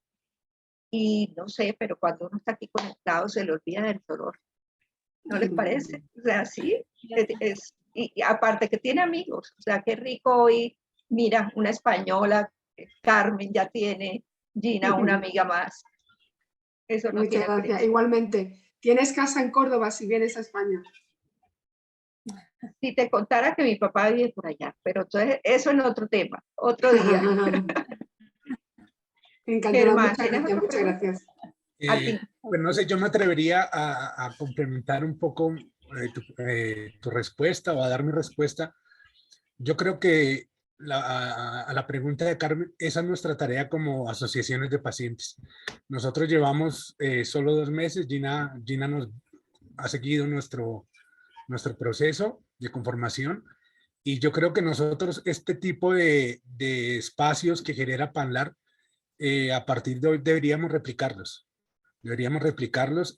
Y no sé, pero cuando uno está aquí conectado, se le olvida del dolor. ¿No les parece? O sea, sí, y aparte que tiene amigos, o sea, qué rico hoy, mira, una española, Carmen ya tiene, Gina, una amiga más. Eso no Muchas gracias. precio. Igualmente, tienes casa en Córdoba si vienes a España. Si te contara que mi papá vive por allá, pero entonces eso es otro tema, otro día. Encantada, muchas gracias. Pues no sé, yo me atrevería a complementar un poco tu respuesta o a dar mi respuesta. Yo creo que a la pregunta de Carmen, esa es nuestra tarea como asociaciones de pacientes. Nosotros llevamos solo 2 meses, Gina nos ha seguido nuestro proceso de conformación y yo creo que nosotros este tipo de espacios que genera Panlar, a partir de hoy deberíamos replicarlos. Deberíamos replicarlos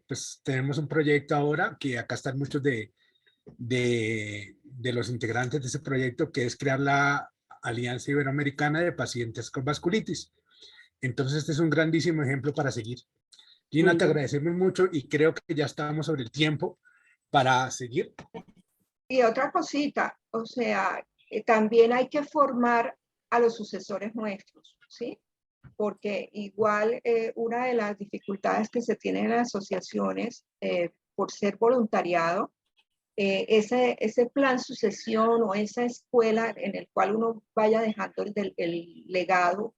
pues tenemos un proyecto ahora que acá están muchos de los integrantes de ese proyecto, que es crear la Alianza Iberoamericana de Pacientes con Vasculitis. Entonces, este es un grandísimo ejemplo para seguir. Gina, te agradecemos mucho y creo que ya estamos sobre el tiempo para seguir. Y otra cosita, o sea, también hay que formar a los sucesores nuestros, ¿sí? Porque igual una de las dificultades que se tienen en las asociaciones por ser voluntariado, ese plan sucesión o esa escuela en el cual uno vaya dejando el legado,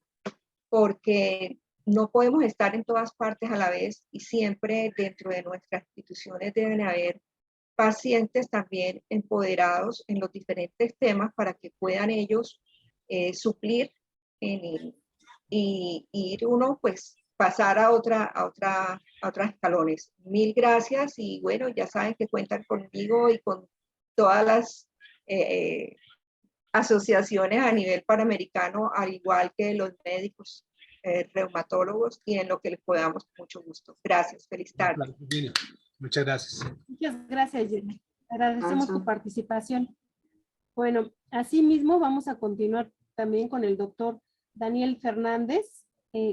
porque no podemos estar en todas partes a la vez y siempre dentro de nuestras instituciones deben haber pacientes también empoderados en los diferentes temas para que puedan ellos suplir y ir uno pues pasar a otros escalones. Mil gracias y bueno, ya saben que cuentan conmigo y con todas las asociaciones a nivel panamericano, al igual que los médicos, reumatólogos y en lo que les podamos, mucho gusto. Gracias, feliz tarde. Muchas gracias. Muchas gracias, Gina. Agradecemos Gracias. tu participación. Bueno, asimismo vamos a continuar también con el doctor Daniel Fernández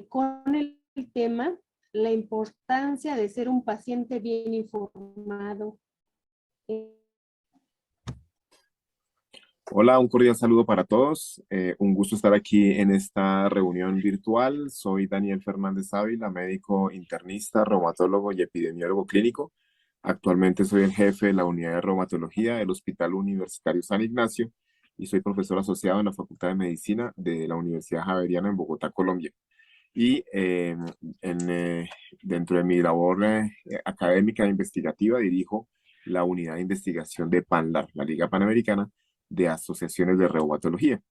con el tema la importancia de ser un paciente bien informado. Hola, un cordial saludo para todos. Un gusto estar aquí en esta reunión virtual. Soy Daniel Fernández Ávila, médico internista, reumatólogo y epidemiólogo clínico. Actualmente soy el jefe de la unidad de reumatología del Hospital Universitario San Ignacio y soy profesor asociado en la Facultad de Medicina de la Universidad Javeriana en Bogotá, Colombia. Y dentro de mi labor académica e investigativa dirijo la unidad de investigación de PANLAR, la Liga Panamericana de Asociaciones de Reumatología.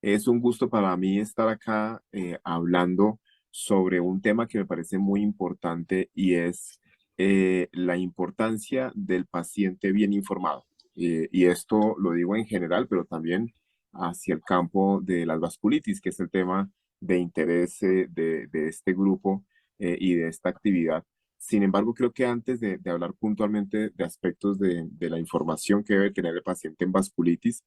Es un gusto para mí estar acá hablando sobre un tema que me parece muy importante y es la importancia del paciente bien informado. Y esto lo digo en general, pero también hacia el campo de las vasculitis, que es el tema de interés de este grupo y de esta actividad. Sin embargo, creo que antes de hablar puntualmente de aspectos de la información que debe tener el paciente en vasculitis,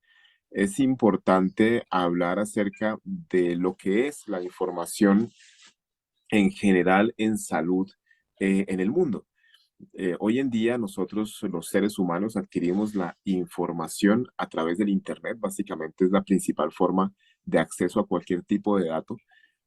es importante hablar acerca de lo que es la información en general en salud en el mundo. Hoy en día nosotros los seres humanos adquirimos la información a través del Internet. Básicamente es la principal forma de acceso a cualquier tipo de dato.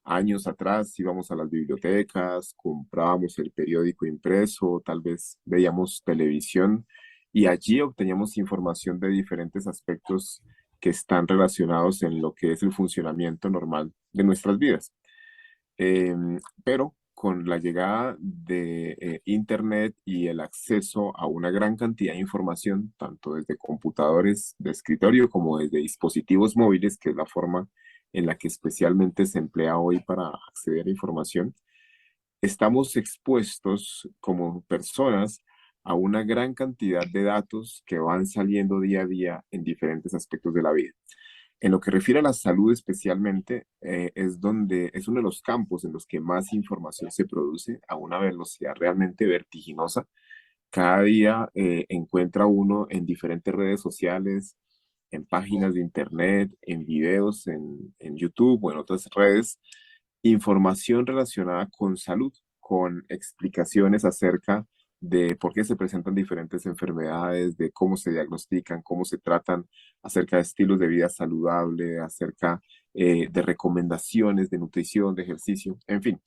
Años atrás íbamos a las bibliotecas, comprábamos el periódico impreso, tal vez veíamos televisión y allí obteníamos información de diferentes aspectos que están relacionados en lo que es el funcionamiento normal de nuestras vidas. Pero con la llegada de Internet y el acceso a una gran cantidad de información, tanto desde computadores de escritorio como desde dispositivos móviles, que es la forma en la que especialmente se emplea hoy para acceder a información, estamos expuestos como personas a una gran cantidad de datos que van saliendo día a día en diferentes aspectos de la vida. En lo que refiere a la salud especialmente, es uno de los campos en los que más información se produce a una velocidad realmente vertiginosa. Cada día encuentra uno en diferentes redes sociales, en páginas de internet, en videos, en YouTube o en otras redes, información relacionada con salud, con explicaciones acerca de por qué se presentan diferentes enfermedades, de cómo se diagnostican, cómo se tratan, acerca de estilos de vida saludable, acerca de recomendaciones de nutrición, de ejercicio, en fin.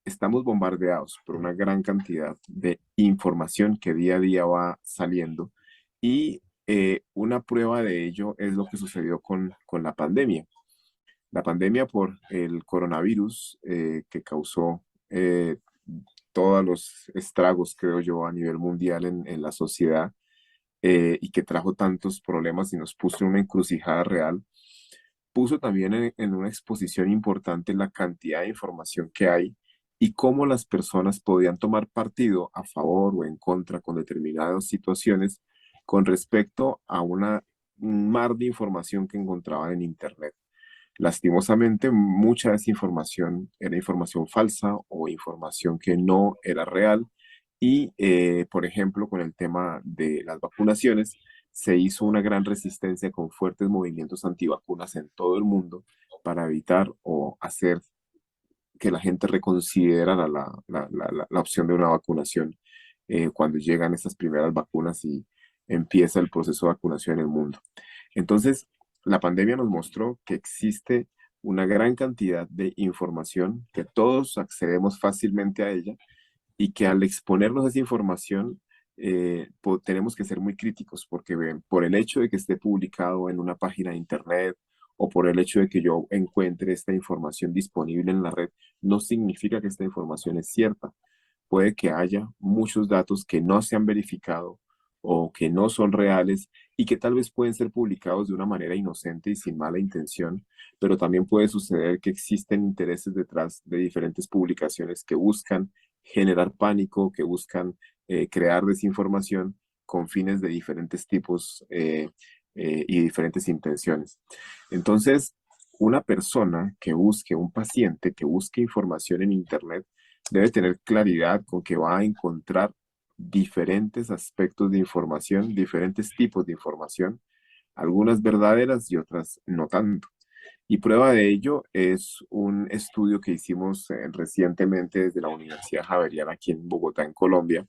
Estamos bombardeados por una gran cantidad de información que día a día va saliendo y una prueba de ello es lo que sucedió con la pandemia. La pandemia por el coronavirus que causó todos los estragos, creo yo, a nivel mundial en la sociedad y que trajo tantos problemas y nos puso en una encrucijada real, puso también en una exposición importante la cantidad de información que hay y cómo las personas podían tomar partido a favor o en contra con determinadas situaciones con respecto a un mar de información que encontraban en Internet. Lastimosamente, mucha de esa información era información falsa o información que no era real. Y, por ejemplo, con el tema de las vacunaciones, se hizo una gran resistencia con fuertes movimientos antivacunas en todo el mundo para evitar o hacer que la gente reconsiderara la opción de una vacunación cuando llegan estas primeras vacunas y empieza el proceso de vacunación en el mundo. Entonces, la pandemia nos mostró que existe una gran cantidad de información, que todos accedemos fácilmente a ella y que al exponernos a esa información tenemos que ser muy críticos porque por el hecho de que esté publicado en una página de internet o por el hecho de que yo encuentre esta información disponible en la red, no significa que esta información es cierta. Puede que haya muchos datos que no se han verificado o que no son reales y que tal vez pueden ser publicados de una manera inocente y sin mala intención, pero también puede suceder que existen intereses detrás de diferentes publicaciones que buscan generar pánico, que buscan crear desinformación con fines de diferentes tipos y diferentes intenciones. Entonces, una persona que busque, un paciente que busque información en Internet, debe tener claridad con que va a encontrar diferentes aspectos de información, diferentes tipos de información, algunas verdaderas y otras no tanto. Y prueba de ello es un estudio que hicimos recientemente desde la Universidad Javeriana aquí en Bogotá, en Colombia.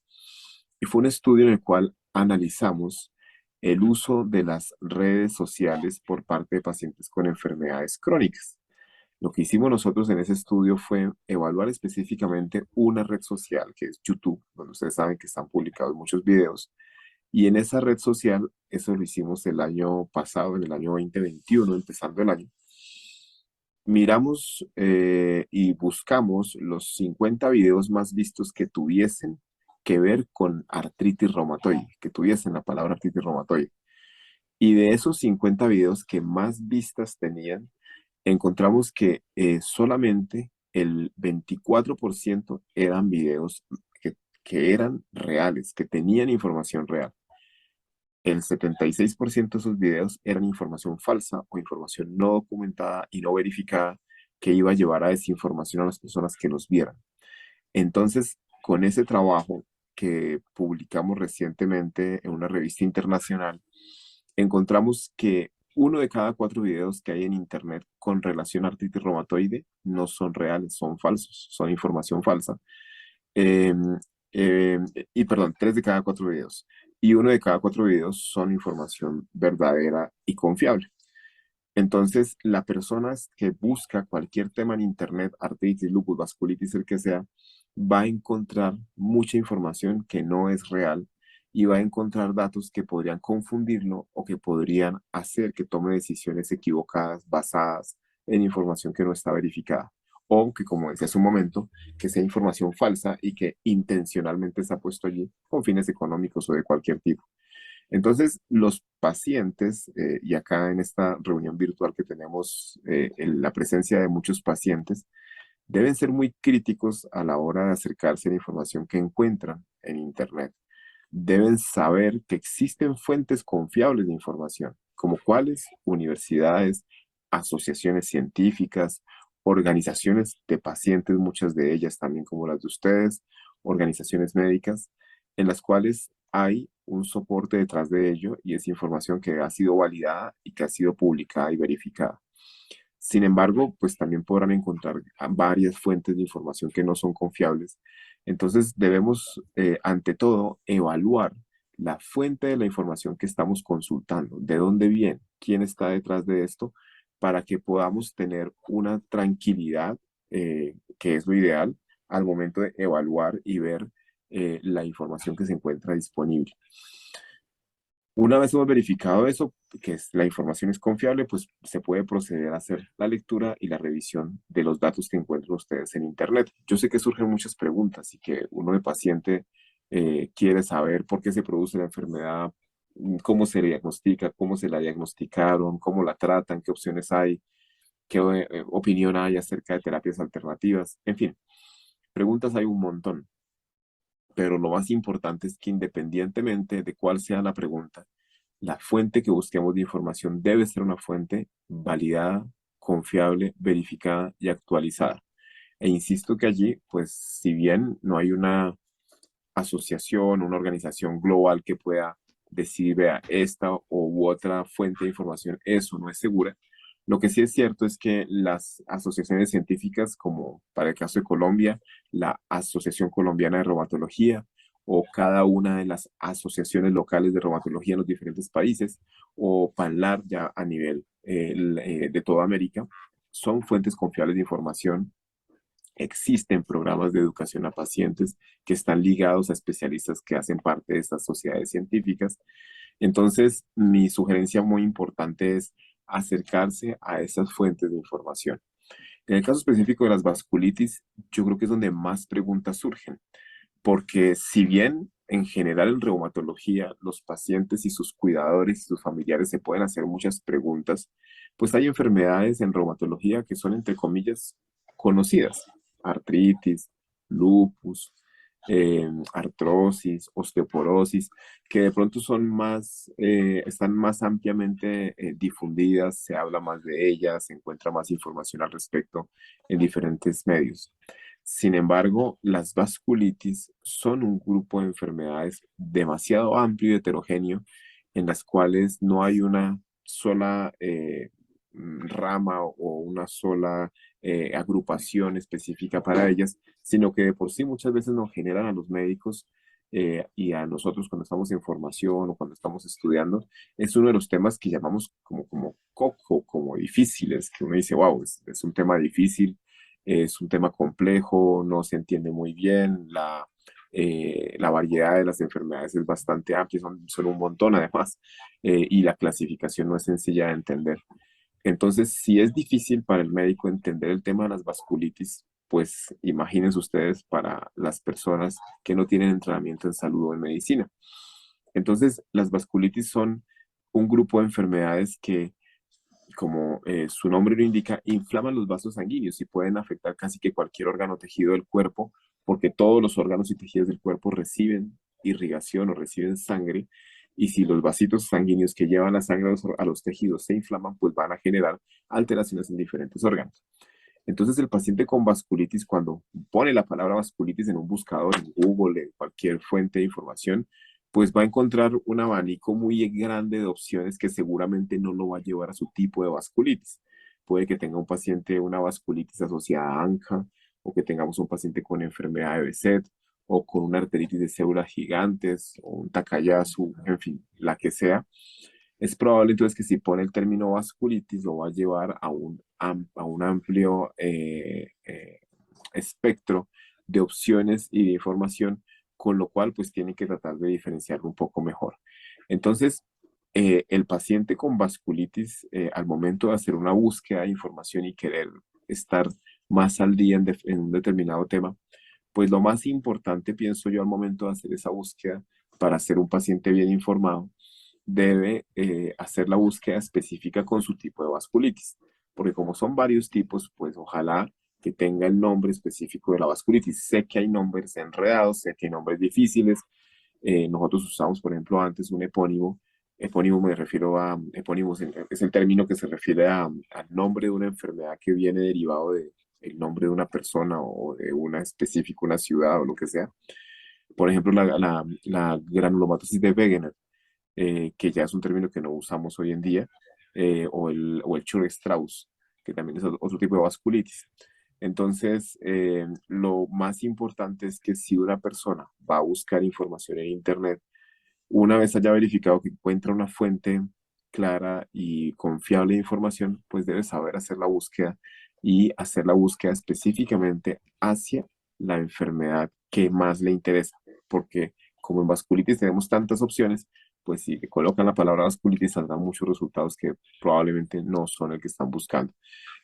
Y fue un estudio en el cual analizamos el uso de las redes sociales por parte de pacientes con enfermedades crónicas. Lo que hicimos nosotros en ese estudio fue evaluar específicamente una red social, que es YouTube, donde ustedes saben que están publicados muchos videos. Y en esa red social, eso lo hicimos el año pasado, en el año 2021, empezando el año. Miramos y buscamos los 50 videos más vistos que tuviesen que ver con artritis reumatoide, que tuviesen la palabra artritis reumatoide. Y de esos 50 videos que más vistas tenían, encontramos que solamente el 24% eran videos que eran reales, que tenían información real. El 76% de esos videos eran información falsa o información no documentada y no verificada que iba a llevar a desinformación a las personas que los vieran. Entonces, con ese trabajo que publicamos recientemente en una revista internacional, encontramos que 1 de cada 4 videos que hay en Internet con relación a artritis reumatoide no son reales, son falsos, son información falsa. Y perdón, 3 de cada 4 videos. Y 1 de cada 4 videos son información verdadera y confiable. Entonces, la persona que busca cualquier tema en Internet, artritis, lupus, vasculitis, el que sea, va a encontrar mucha información que no es real y va a encontrar datos que podrían confundirlo o que podrían hacer que tome decisiones equivocadas basadas en información que no está verificada. O que, como decía hace un momento, que sea información falsa y que intencionalmente se ha puesto allí con fines económicos o de cualquier tipo. Entonces, los pacientes, y acá en esta reunión virtual que tenemos en la presencia de muchos pacientes, deben ser muy críticos a la hora de acercarse a la información que encuentran en Internet. Deben saber que existen fuentes confiables de información, como cuáles, universidades, asociaciones científicas, organizaciones de pacientes, muchas de ellas también como las de ustedes, organizaciones médicas, en las cuales hay un soporte detrás de ello y es información que ha sido validada y que ha sido publicada y verificada. Sin embargo, pues también podrán encontrar varias fuentes de información que no son confiables. Entonces debemos, ante todo, evaluar la fuente de la información que estamos consultando, de dónde viene, quién está detrás de esto, para que podamos tener una tranquilidad, que es lo ideal, al momento de evaluar y ver la información que se encuentra disponible. Una vez hemos verificado eso, que la información es confiable, pues se puede proceder a hacer la lectura y la revisión de los datos que encuentran ustedes en Internet. Yo sé que surgen muchas preguntas y que uno de paciente quiere saber por qué se produce la enfermedad, cómo se diagnostica, cómo se la diagnosticaron, cómo la tratan, qué opciones hay, qué opinión hay acerca de terapias alternativas. En fin, preguntas hay un montón. Pero lo más importante es que independientemente de cuál sea la pregunta, la fuente que busquemos de información debe ser una fuente validada, confiable, verificada y actualizada. E insisto que allí, pues si bien no hay una asociación, una organización global que pueda decir, vea, esta u otra fuente de información es o no es segura, lo que sí es cierto es que las asociaciones científicas, como para el caso de Colombia, la Asociación Colombiana de Reumatología o cada una de las asociaciones locales de reumatología en los diferentes países, o PANLAR ya a nivel de toda América, son fuentes confiables de información. Existen programas de educación a pacientes que están ligados a especialistas que hacen parte de estas sociedades científicas. Entonces, mi sugerencia muy importante es acercarse a esas fuentes de información. En el caso específico de las vasculitis, yo creo que es donde más preguntas surgen, porque si bien en general en reumatología los pacientes y sus cuidadores y sus familiares se pueden hacer muchas preguntas, pues hay enfermedades en reumatología que son, entre comillas, conocidas: artritis, lupus, artrosis, osteoporosis, que de pronto son más, están más ampliamente difundidas, se habla más de ellas, se encuentra más información al respecto en diferentes medios. Sin embargo, las vasculitis son un grupo de enfermedades demasiado amplio y heterogéneo, en las cuales no hay una sola rama o una sola agrupación específica para ellas, sino que de por sí muchas veces nos generan a los médicos y a nosotros cuando estamos en formación o cuando estamos estudiando. Es uno de los temas que llamamos como coco, como difíciles, que uno dice, wow, es un tema difícil, es un tema complejo, no se entiende muy bien, la variedad de las enfermedades es bastante amplia, son un montón además, y la clasificación no es sencilla de entender. Entonces, si es difícil para el médico entender el tema de las vasculitis, pues imagínense ustedes para las personas que no tienen entrenamiento en salud o en medicina. Entonces, las vasculitis son un grupo de enfermedades que, como su nombre lo indica, inflaman los vasos sanguíneos y pueden afectar casi que cualquier órgano o tejido del cuerpo, porque todos los órganos y tejidos del cuerpo reciben irrigación o reciben sangre, y si los vasitos sanguíneos que llevan la sangre a los tejidos se inflaman, pues van a generar alteraciones en diferentes órganos. Entonces, el paciente con vasculitis, cuando pone la palabra vasculitis en un buscador, en Google, en cualquier fuente de información, pues va a encontrar un abanico muy grande de opciones que seguramente no lo va a llevar a su tipo de vasculitis. Puede que tenga un paciente una vasculitis asociada a ANCA, o que tengamos un paciente con enfermedad de Behçet, o con una arteritis de células gigantes, o un Takayasu, en fin, la que sea. Es probable entonces que si pone el término vasculitis lo va a llevar a un amplio espectro de opciones y de información, con lo cual pues tiene que tratar de diferenciarlo un poco mejor. Entonces, el paciente con vasculitis, al momento de hacer una búsqueda de información y querer estar más al día en un determinado tema, pues lo más importante, pienso yo, al momento de hacer esa búsqueda para ser un paciente bien informado, debe hacer la búsqueda específica con su tipo de vasculitis, porque como son varios tipos, pues ojalá que tenga el nombre específico de la vasculitis. Sé que hay nombres enredados, sé que hay nombres difíciles. Nosotros usamos, por ejemplo, antes un epónimo. Epónimo me refiero a, epónimos es el término que se refiere al nombre de una enfermedad que viene derivado del nombre de una persona o de una específica, una ciudad o lo que sea. Por ejemplo, la granulomatosis de Wegener, que ya es un término que no usamos hoy en día, o el Churg-Strauss, que también es otro tipo de vasculitis. Entonces, lo más importante es que si una persona va a buscar información en Internet, una vez haya verificado que encuentra una fuente clara y confiable de información, pues debe saber hacer la búsqueda y hacer la búsqueda específicamente hacia la enfermedad que más le interesa, porque como en vasculitis tenemos tantas opciones, pues si le colocan la palabra vasculitis saldrán muchos resultados que probablemente no son el que están buscando.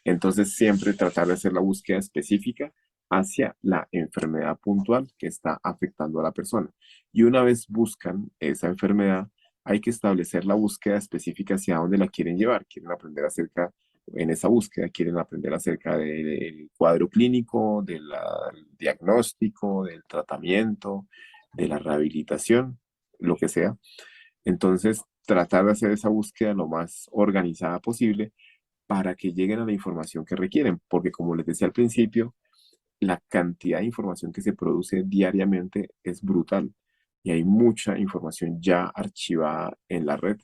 Entonces siempre tratar de hacer la búsqueda específica hacia la enfermedad puntual que está afectando a la persona. Y una vez buscan esa enfermedad, hay que establecer la búsqueda específica hacia dónde la quieren llevar. Quieren aprender acerca, en esa búsqueda, quieren aprender acerca del cuadro clínico, del diagnóstico, del tratamiento, de la rehabilitación, lo que sea. Entonces, tratar de hacer esa búsqueda lo más organizada posible para que lleguen a la información que requieren, porque como les decía al principio, la cantidad de información que se produce diariamente es brutal y hay mucha información ya archivada en la red.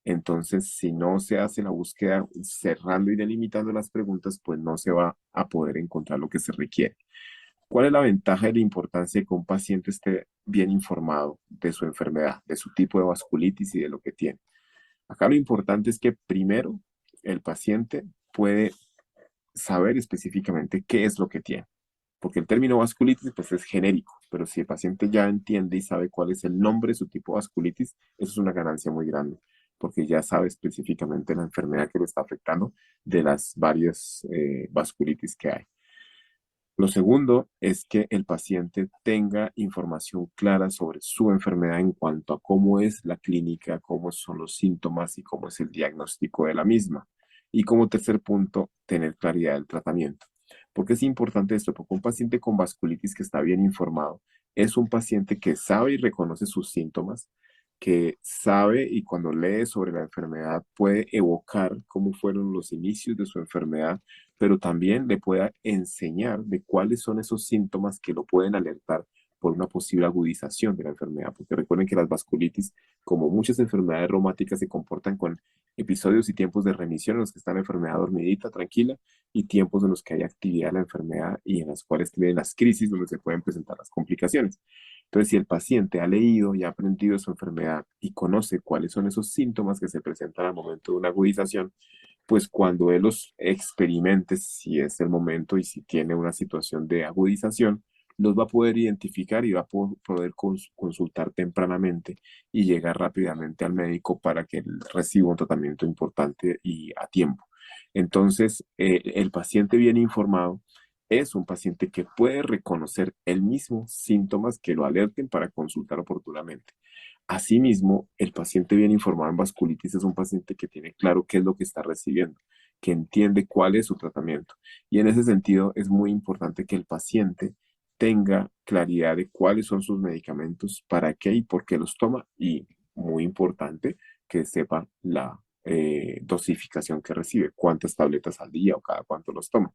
Entonces, si no se hace la búsqueda cerrando y delimitando las preguntas, pues no se va a poder encontrar lo que se requiere. ¿Cuál es la ventaja y la importancia de que un paciente esté bien informado de su enfermedad, de su tipo de vasculitis y de lo que tiene? Acá lo importante es que primero el paciente puede saber específicamente qué es lo que tiene, porque el término vasculitis pues es genérico, pero si el paciente ya entiende y sabe cuál es el nombre de su tipo de vasculitis, eso es una ganancia muy grande, porque ya sabe específicamente la enfermedad que lo está afectando de las varias vasculitis que hay. Lo segundo es que el paciente tenga información clara sobre su enfermedad en cuanto a cómo es la clínica, cómo son los síntomas y cómo es el diagnóstico de la misma. Y como tercer punto, tener claridad del tratamiento. ¿Por qué es importante esto? Porque un paciente con vasculitis que está bien informado es un paciente que sabe y reconoce sus síntomas, que sabe y cuando lee sobre la enfermedad puede evocar cómo fueron los inicios de su enfermedad, pero también le pueda enseñar de cuáles son esos síntomas que lo pueden alertar por una posible agudización de la enfermedad, porque recuerden que las vasculitis, como muchas enfermedades reumáticas, se comportan con episodios y tiempos de remisión en los que está la enfermedad dormidita, tranquila, y tiempos en los que hay actividad de la enfermedad y en las cuales tienen las crisis donde se pueden presentar las complicaciones. Entonces, si el paciente ha leído y ha aprendido de su enfermedad y conoce cuáles son esos síntomas que se presentan al momento de una agudización, pues cuando él los experimente, si es el momento y si tiene una situación de agudización, los va a poder identificar y va a poder consultar tempranamente y llegar rápidamente al médico para que él reciba un tratamiento importante y a tiempo. Entonces, el paciente bien informado es un paciente que puede reconocer el mismo síntomas que lo alerten para consultar oportunamente. Asimismo, el paciente bien informado en vasculitis es un paciente que tiene claro qué es lo que está recibiendo, que entiende cuál es su tratamiento. Y en ese sentido es muy importante que el paciente tenga claridad de cuáles son sus medicamentos, para qué y por qué los toma. Y muy importante que sepa la dosificación que recibe, cuántas tabletas al día o cada cuánto los toma.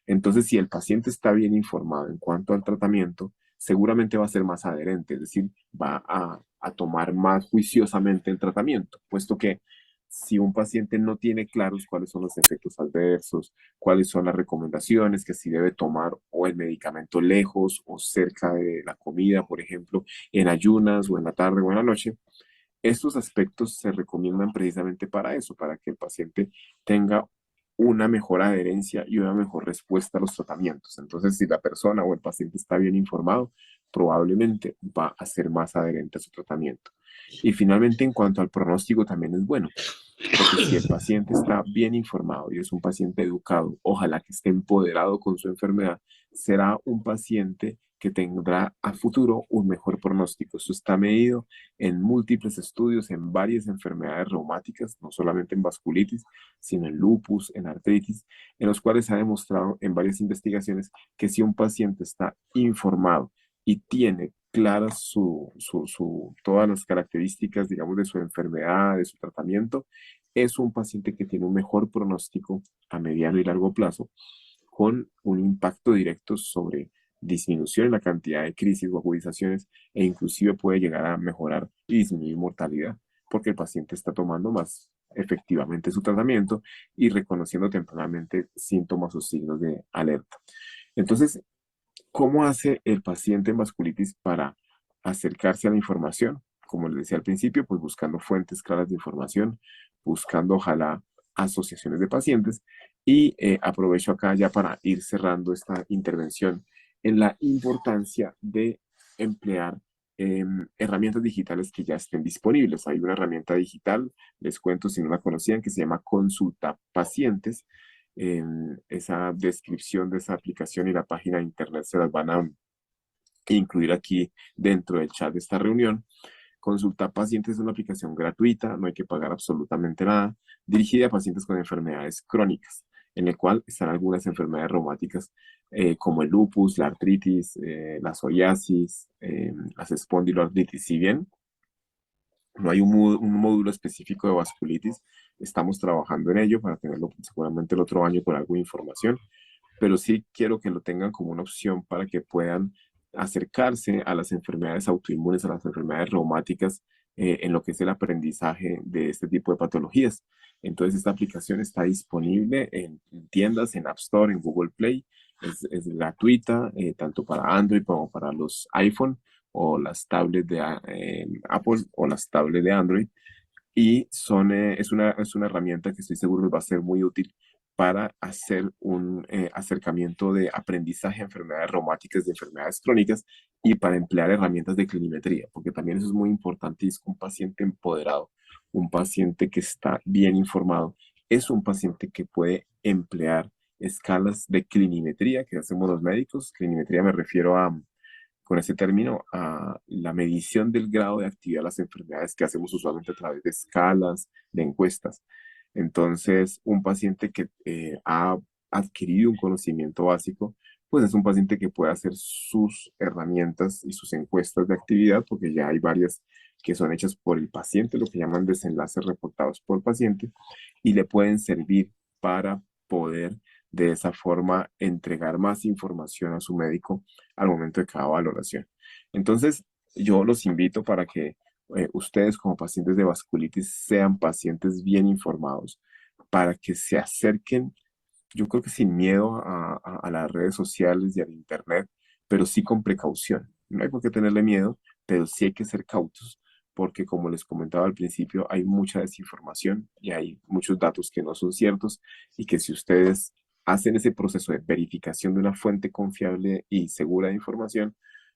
Entonces, si el paciente está bien informado en cuanto al tratamiento, seguramente va a ser más adherente, es decir, va a tomar más juiciosamente el tratamiento, puesto que si un paciente no tiene claros cuáles son los efectos adversos, cuáles son las recomendaciones que si debe tomar o el medicamento lejos o cerca de la comida, por ejemplo, en ayunas o en la tarde o en la noche, estos aspectos se recomiendan precisamente para eso, para que el paciente tenga una mejor adherencia y una mejor respuesta a los tratamientos. Entonces, si la persona o el paciente está bien informado, probablemente va a ser más adherente a su tratamiento. Y finalmente, en cuanto al pronóstico, también es bueno, porque si el paciente está bien informado y es un paciente educado, ojalá que esté empoderado con su enfermedad, será un paciente que tendrá a futuro un mejor pronóstico. Eso está medido en múltiples estudios, en varias enfermedades reumáticas, no solamente en vasculitis, sino en lupus, en artritis, en los cuales se ha demostrado en varias investigaciones que si un paciente está informado y tiene claras todas las características, digamos, de su enfermedad, de su tratamiento, es un paciente que tiene un mejor pronóstico a mediano y largo plazo, con un impacto directo sobre disminución en la cantidad de crisis o agudizaciones e inclusive puede llegar a mejorar y disminuir mortalidad, porque el paciente está tomando más efectivamente su tratamiento y reconociendo tempranamente síntomas o signos de alerta. Entonces, ¿cómo hace el paciente en vasculitis para acercarse a la información? Como les decía al principio, pues buscando fuentes claras de información, buscando ojalá asociaciones de pacientes y aprovecho acá ya para ir cerrando esta intervención en la importancia de emplear herramientas digitales que ya estén disponibles. Hay una herramienta digital, les cuento si no la conocían, que se llama Consulta Pacientes. Esa descripción de esa aplicación y la página de internet se las van a incluir aquí dentro del chat de esta reunión. Consulta Pacientes es una aplicación gratuita, no hay que pagar absolutamente nada, dirigida a pacientes con enfermedades crónicas, en el cual están algunas enfermedades reumáticas como el lupus, la artritis, la psoriasis, las espondiloartritis. Si bien no hay un módulo específico de vasculitis, estamos trabajando en ello para tenerlo seguramente el otro año con algo de información, pero sí quiero que lo tengan como una opción para que puedan acercarse a las enfermedades autoinmunes, a las enfermedades reumáticas, en lo que es el aprendizaje de este tipo de patologías. Entonces, esta aplicación está disponible en tiendas, en App Store, en Google Play. Es gratuita, tanto para Android como para los iPhone o las tablets de Apple o las tablets de Android. Y es una herramienta que estoy seguro les va a ser muy útil para hacer un acercamiento de aprendizaje a enfermedades reumáticas, de enfermedades crónicas y para emplear herramientas de clinimetría, porque también eso es muy importante y es que un paciente empoderado, un paciente que está bien informado, es un paciente que puede emplear escalas de clinimetría que hacemos los médicos. Clinimetría me refiero a, con ese término, a la medición del grado de actividad de las enfermedades que hacemos usualmente a través de escalas, de encuestas. Entonces, un paciente que ha adquirido un conocimiento básico, pues es un paciente que puede hacer sus herramientas y sus encuestas de actividad, porque ya hay varias que son hechas por el paciente, lo que llaman desenlaces reportados por paciente, y le pueden servir para poder de esa forma entregar más información a su médico al momento de cada valoración. Entonces, yo los invito para que ustedes como pacientes de vasculitis sean pacientes bien informados, para que se acerquen, yo creo que sin miedo a las redes sociales y al internet, pero sí con precaución. No hay por qué tenerle miedo, pero sí hay que ser cautos, porque como les comentaba al principio, hay mucha desinformación y hay muchos datos que no son ciertos y que si ustedes hacen ese proceso de verificación de una fuente confiable y segura de información,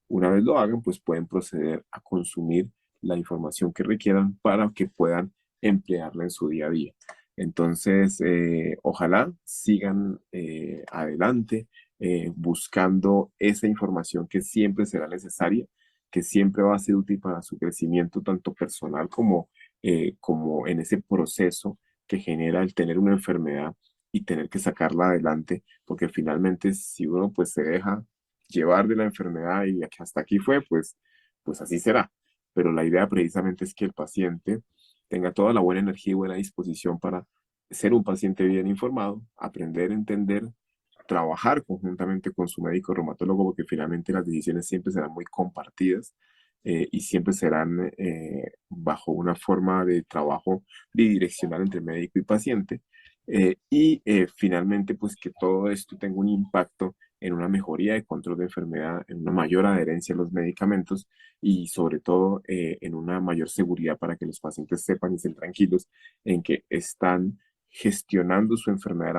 una vez lo hagan, pues pueden proceder a consumir la información que requieran para que puedan emplearla en su día a día. Entonces, ojalá sigan adelante buscando esa información que siempre será necesaria, que siempre va a ser útil para su crecimiento, tanto personal como en ese proceso que genera el tener una enfermedad y tener que sacarla adelante, porque finalmente si uno pues se deja llevar de la enfermedad y hasta aquí fue, pues así será. Pero la idea precisamente es que el paciente tenga toda la buena energía y buena disposición para ser un paciente bien informado, aprender a entender, trabajar conjuntamente con su médico reumatólogo, porque finalmente las decisiones siempre serán muy compartidas y siempre serán bajo una forma de trabajo bidireccional entre médico y paciente. Finalmente, pues que todo esto tenga un impacto en una mejoría de control de enfermedad, en una mayor adherencia a los medicamentos y sobre todo en una mayor seguridad para que los pacientes sepan y estén tranquilos en que están gestionando su enfermedad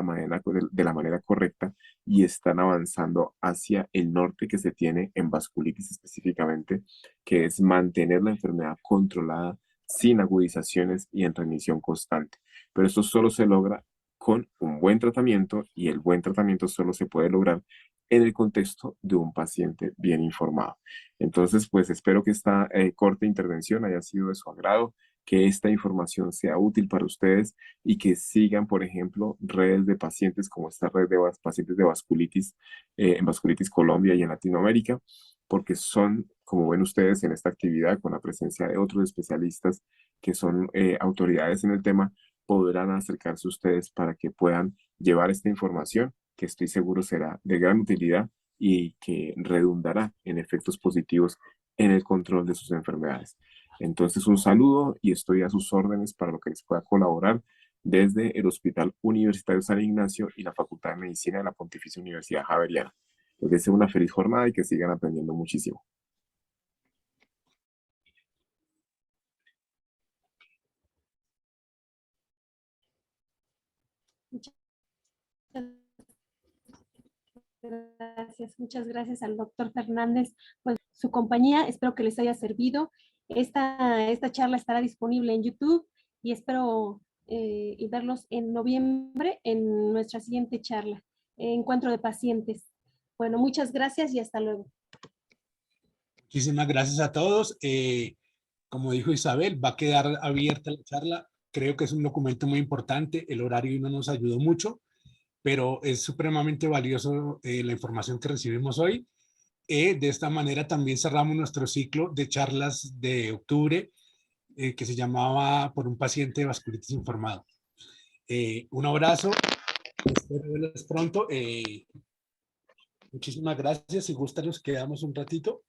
de la manera correcta y están avanzando hacia el norte que se tiene en vasculitis específicamente, que es mantener la enfermedad controlada sin agudizaciones y en remisión constante. Pero esto solo se logra con un buen tratamiento y el buen tratamiento solo se puede lograr en el contexto de un paciente bien informado. Entonces, pues espero que esta corta intervención haya sido de su agrado, que esta información sea útil para ustedes y que sigan, por ejemplo, redes de pacientes como esta red de pacientes de vasculitis en Vasculitis Colombia y en Latinoamérica, porque son, como ven ustedes en esta actividad, con la presencia de otros especialistas que son autoridades en el tema, podrán acercarse a ustedes para que puedan llevar esta información, que estoy seguro será de gran utilidad y que redundará en efectos positivos en el control de sus enfermedades. Entonces, un saludo y estoy a sus órdenes para lo que les pueda colaborar desde el Hospital Universitario San Ignacio y la Facultad de Medicina de la Pontificia Universidad Javeriana. Les deseo una feliz jornada y que sigan aprendiendo muchísimo. Muchas gracias al doctor Fernández por su compañía. Espero que les haya servido. Esta charla estará disponible en YouTube y espero y verlos en noviembre en nuestra siguiente charla, encuentro de pacientes. Bueno, muchas gracias y hasta luego. Muchísimas gracias a todos. Como dijo Isabel, va a quedar abierta la charla. Creo que es un documento muy importante. El horario no nos ayudó mucho, pero es supremamente valioso la información que recibimos hoy. De esta manera también cerramos nuestro ciclo de charlas de octubre que se llamaba Por un paciente de vasculitis informado. Un abrazo, espero verlos pronto. Muchísimas gracias. Si gustan, nos quedamos un ratito.